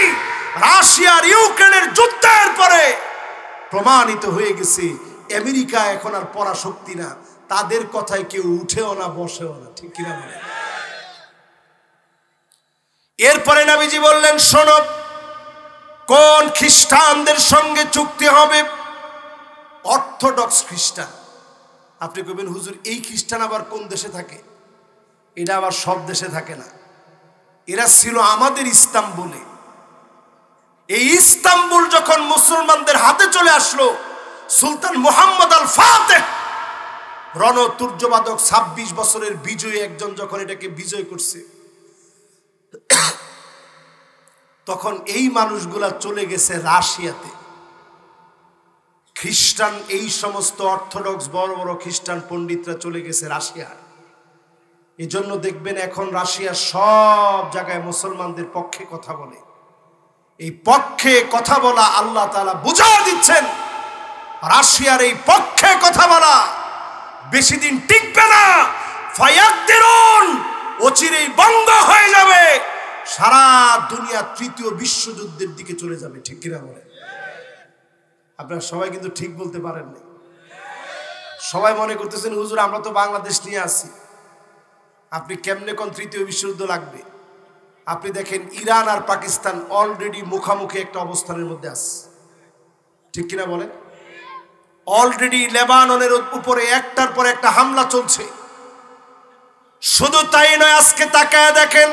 রাশিয়ার ইউক্রেনের যুদ্ধের পরে প্রমাণিত হয়ে গেছে আমেরিকা এখন আর পরাশক্তি না। তাদের কথায় কেউ উঠেও না বসেও না, ঠিক কিনা বলে? এরপরে নবীজি বললেন, শোনো, কোন খ্রিস্টানদের সঙ্গে চুক্তি হবে? অর্থোডক্স খ্রিস্টান। আপনি কইবেন হুজুর এই খ্রিস্টান আবার কোন দেশে থাকে? এটা আবার সব দেশে থাকে না। এরা ছিল আমাদের ইস্তাম্বুলে। এই ইস্তাম্বুল যখন মুসলমানদের হাতে চলে আসলো, সুলতান মুহাম্মদ আল ফাতেহ রণতুর্যবাদক 26 বছরের বিজয়ী একজন যখন এটাকে বিজয় করছে, তখন এই মানুষগুলা চলে গেছে রাশিয়াতে। খ্রিস্টান এই সমস্ত অর্থোডক্স বড় বড় খ্রিস্টান পণ্ডিতরা চলে গেছে রাশিয়া। এই জন্য দেখবেন এখন রাশিয়া সব জায়গায় মুসলমানদের পক্ষে কথা বলে। এই পক্ষে কথা বলা আল্লাহ তাআলা বুঝা দিচ্ছেন, রাশিয়ার এই পক্ষে কথা বলা বেশি দিন টিকবে না। ফায়াকদিরুন, অচিরেই বন্ধ হয়ে যাবে। সারা দুনিয়া তৃতীয় বিশ্বযুদ্ধের দিকে চলে যাবে, ঠিক কিনা বলেন? আপনারা সবাই কিন্তু ঠিক বলতে পারেন না। সবাই মনে করতেছেন হুজুর আমরা তো বাংলাদেশ নিয়ে আছি, আপনি কেমনে কোন তৃতীয় বিশ্বযুদ্ধ লাগবে? আপনি দেখেন ইরান আর পাকিস্তান অলরেডি মুখামুখি একটা অবস্থানের মধ্যে আছে, ঠিক কিনা বলেন? অলরেডি লেবাননের উপরে একটার পর একটা হামলা চলছে। শুধু তাই নয়, আজকে তাকায় দেখেন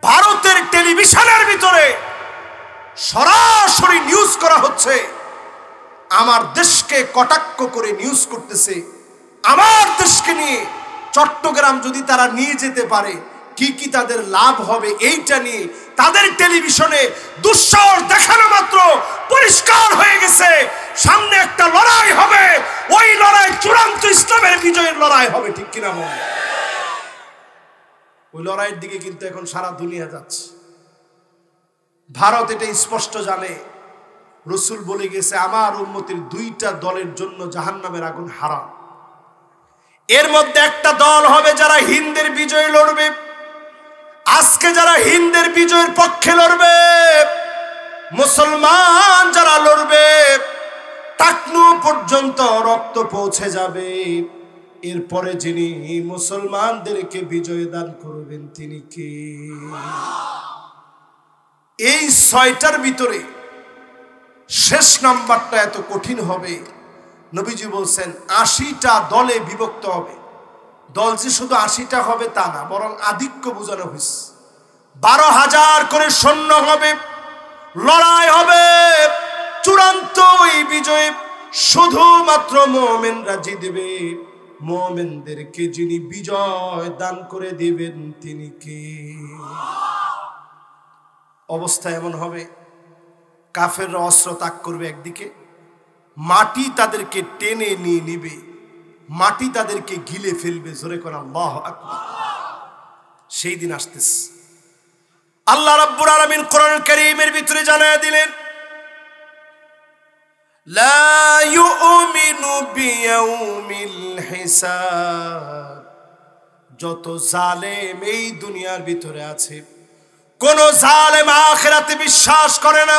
ভারতের টেলিভিশনের ভিতরে সরাসরি নিউজ করা হচ্ছে, আমার দেশকে কটাক্ষ করে নিউজ করতেছে। আমার দেশকে নিয়ে চট্টগ্রাম যদি তারা নিয়ে যেতে পারে কি কি তাদের লাভ হবে, এইটা নিয়ে তাদের টেলিভিশনে দুঃসাহস দেখানো মাত্র পরিষ্কার হয়ে গেছে সামনে একটা লড়াই হবে। ওই লড়াই চূড়ান্ত ইসলামের বিজয়ের লড়াই হবে, ঠিক কিনা বলেন? ওই লড়াইয়ের দিকে কিন্তু এখন সারা দুনিয়া যাচ্ছে। ভারত এটা স্পষ্ট জানে। রাসূল বলে গেছে আমার উম্মতের দুইটা দলের জন্য জাহান্নামের আগুন হারাম। এর মধ্যে একটা দল হবে যারা হিন্দের বিজয় লড়বে। আজকে যারা হিন্দের বিজয়ের পক্ষে লড়বে, মুসলমান যারা লড়বে, টাকনু পর্যন্ত রক্ত পৌঁছে যাবে। এরপরে যিনি মুসলমানদেরকে বিজয় দান করবেন তিনি কে? এই 6টার ভিতরে শেষ নাম্বারটা এত কঠিন হবে। নবীজি বলছেন 80টা দলে বিভক্ত হবে। দল যে শুধু 80টা হবে তা না, বরং আধিক্য বোঝানো হয়েছে। 12,000 করে সৈন্য হবে, লড়াই হবে। চূড়ান্ত এই বিজয় শুধুমাত্র মুমিনরা জিতবে। মুমিনদেরকে যিনি বিজয় দান করে দিবেন তিনি কে? অবস্থা এমন হবে, কাফেররা অস্ত্র তাক করবে একদিকে, মাটি তাদেরকে টেনে নিয়ে নিবে, মাটি তাদেরকে গিলে ফেলবে। জোরে কোন আল্লাহু আকবার। সেই দিন আসতেছে। আল্লাহ রাব্বুল আলামিন কোরআন কারীমের ভিতরে জানায়া দিলেন, লা ইউমিনু বিয়াউমিল হিসাব। যত জালেম এই দুনিয়ার ভিতরে আছে, কোন জালেম আখিরাতে বিশ্বাস করে না।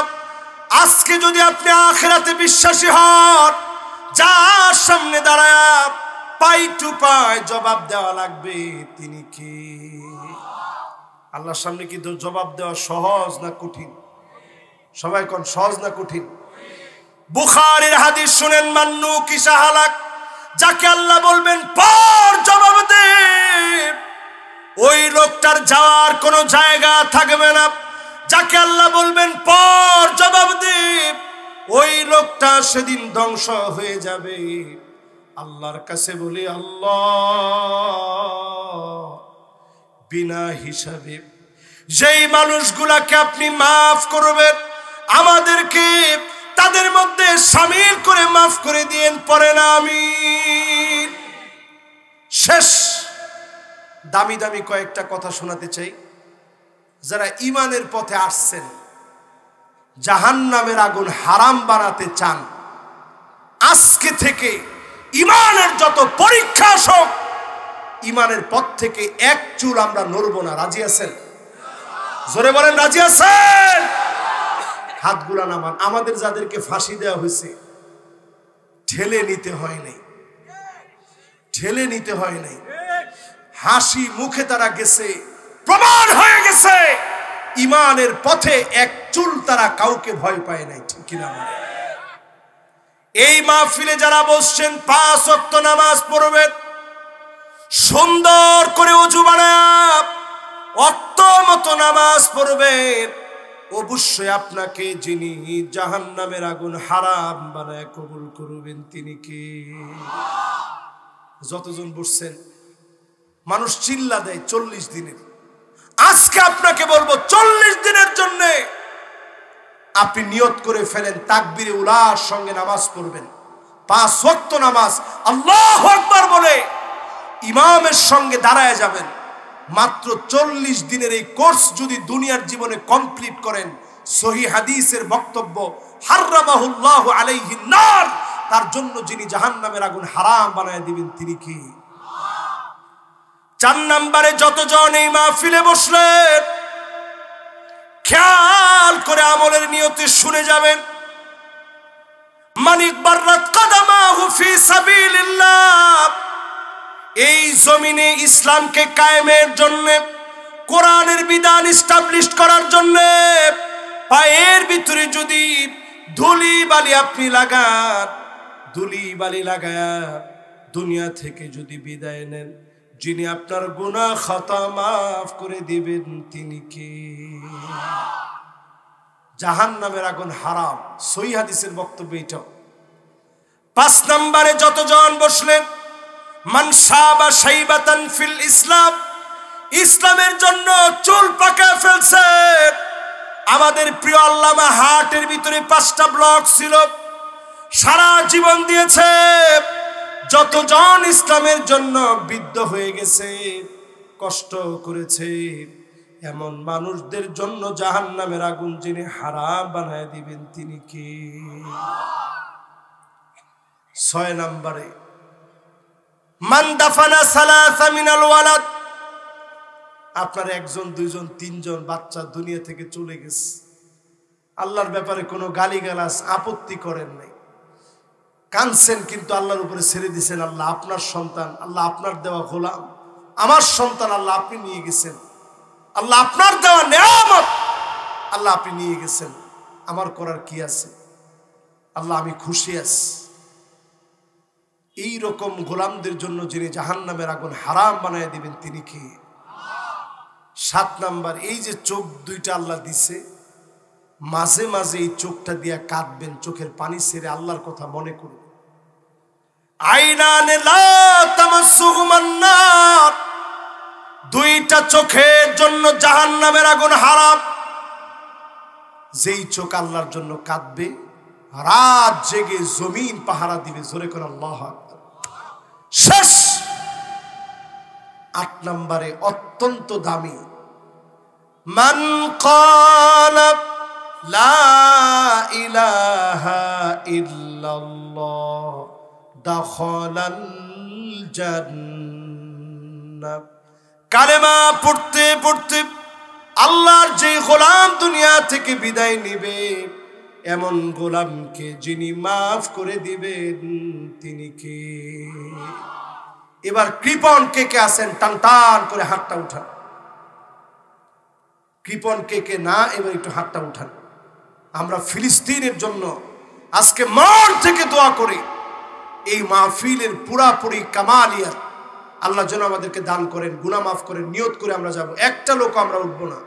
আজকে যদি আপনি আখিরাতে বিশ্বাসী হন, যার সামনে দাঁড়ায়া পাই টু পাই জবাব দেওয়া লাগবে তিনি কি? আল্লাহর সামনে কি জবাব দেওয়া সহজ না কঠিন? সবাই কোন সহজ না কঠিন? বুখারীর হাদিস শুনেন, মান্নু কিসা হালাক, যাকে আল্লাহ বলবেন পর জবাব দে, ওই লোকটার যাওয়ার কোনো জায়গা থাকবে না। যাকে আল্লাহ বলবেন পর জবাব দে, ওই লোকটা সেদিন ধ্বংস হয়ে যাবে। আল্লাহর কাছে বলি, আল্লাহ বিনা হিসাবে যেই মানুষগুলাকে আপনি মাফ করবেন, আমাদেরকে তাদের মধ্যে শামিল করে মাফ করে দিয়েন, পড়েন আমিন। শেষ দামি দামি কয়েকটা কথা শোনাতে চাই। যারা ঈমানের পথে আসছেন, জাহান্নামের আগুন হারাম বানাতে চান, আজকে থেকে ঈমানের যত পরীক্ষা আসুক, ঈমানের পথ থেকে এক চুল আমরা নড়ব না। রাজি আছেন? জোরে বলেন রাজি আছেন? হাতগুলা নামান। আমাদের যাদেরকে ফাঁসি দেওয়া হয়েছে, ঠেলে নিতে হয় নাই, ঠেলে নিতে হয় নাই, হাসি মুখে তারা গেছে, প্রমাণ হয়ে গেছে ঈমানের পথে এক চুল তারা কাউকে ভয় পায় নাই। ঠিক কিনা? এই মাহফিলে যারা বসছেন, 5 ওয়াক্ত নামাজ পড়বেন, সুন্দর করে ওযু বানায় ওয়াক্ত মতো নামাজ পড়বেন, অবশ্যই আপনাকে যিনি জাহান্নামের আগুন হারাম বানায় কবুল করবেন তিনি কে? যতজন বসছেন, মানুষ চিল্লা দেয় 40 দিনের। আজকে আপনাকে বলবো 40 দিনের জন্য আপনি নিয়ত করে ফেলেন, তাকবীরে উলার সঙ্গে নামাজ পড়বেন, 5 ওয়াক্ত নামাজ আল্লাহু আকবার বলে ইমামের সঙ্গে দাঁড়ায় যাবেন। মাত্র 40 দিনের এই কোর্স যদি দুনিয়ার জীবনে কমপ্লিট করেন, সহিহ হাদিসের বক্তব্য, হারামাহুল্লাহু আলাইহিন নার, তার জন্য যিনি জাহান্নামের আগুন হারাম বানায় দিবেন তিনি কি? 4 নম্বরে যতজন এই মাহফিলে বসলেন, খেয়াল করে আমলের নিয়তে শুনে যাবেন। মানিক বাররাত কদমাহু ফি সাবিলিল্লাহ, এই জমিনে ইসলামকে কায়েমের জন্য, কোরআনের বিধান এস্টাবলিশ করার জন্য পায়ের ভিতরে যদি ধুলি বালি আপনি লাগান, ধুলি বালি লাগায়া দুনিয়া থেকে যদি বিদায় নেন, যিনি আপনার গুনাহ খাতা মাফ করে দিবেন তিনি কে? জাহান্নামের আগুন হারাম, সহিহ হাদিসের বক্তব্য এটা। 5 নম্বরে যতজন বসলেন, মান শাবা শাইবাতান ফিল ইসলাম, ইসলামের জন্য চুল পাকা ফেলছে। আমাদের প্রিয় আল্লামা হাটের ভিতরে 5টা ব্লক ছিল, সারা জীবন দিয়েছে। যতজন ইসলামের জন্য বিদ্ধ হয়ে গেছে, কষ্ট করেছে, এমন মানুষদের জন্য জাহান্নামের আগুন যিনি হারাম বানায় দিবেন তিনি কে? 6 নম্বরে মান দাফানা সালাসা মিনাল ওয়ালাদ, আপনার 1 জন 2 জন 3 জন বাচ্চা দুনিয়া থেকে চলে গেছে, আল্লাহর ব্যাপারে কোনো গালিগালাজ আপত্তি করেন নাই, কানছেন, কিন্তু আল্লাহর উপরে ছেড়ে দিয়েছেন। আল্লাহ আপনার সন্তান, আল্লাহ আপনার দেওয়া গোলাম, আমার সন্তান আল্লাহ আপনি নিয়ে গেছেন, আল্লাহ আপনার দেওয়া নেয়ামত আল্লাহ আপনি নিয়ে গেছেন, আমার করার কি আছে? আল্লাহ আমি খুশি আছি। এই রকম গোলামদের জন্য যিনি জাহান্নামের আগুন হারাম বানায় দিবেন তিনি কি? 7 নাম্বার, এই যে চোখ 2টা আল্লাহ দিছে, মাঝে মাঝে এই চোখটা দিয়া কাঁদবেন, চোখের পানি ছেড়ে আল্লাহর কথা মনে করুন। আইনানে লা ইয়ামাসসুহুমান নার, দুইটা চোখের জন্য জাহান্নামের আগুন হারাম। যেই চোখ আল্লাহর জন্য কাঁদবে, রাত জেগে জমিন পাহারা দিবে। জোরে করে আল্লাহু আকবার। শেষ। 8 নম্বরে অত্যন্ত দামি, মান ক্বালা লা ইলাহা ইল্লাল্লাহ দাখালাল জান্নাহ। কালেমা পড়তে পড়তে আল্লাহর যে গোলাম দুনিয়া থেকে বিদায় নিবে, এমন গোলামকে যিনি মাফ করে দিবেন তিনি কে? এবার কৃপণ কে কে আছেন? টান টান করে হাতটা উঠান। কৃপণ কে কে না, এবার একটু হাতটা উঠান। আমরা ফিলিস্তিনের জন্য আজকে মন থেকে দোয়া করি, এই মাহফিলের পুরাপুরি কামালিয়াত আল্লাহ যেন আমাদেরকে দান করেন, গুনাহ মাফ করেন। নিয়ত করে আমরা যাব, একটা লোক আমরা উঠবো না।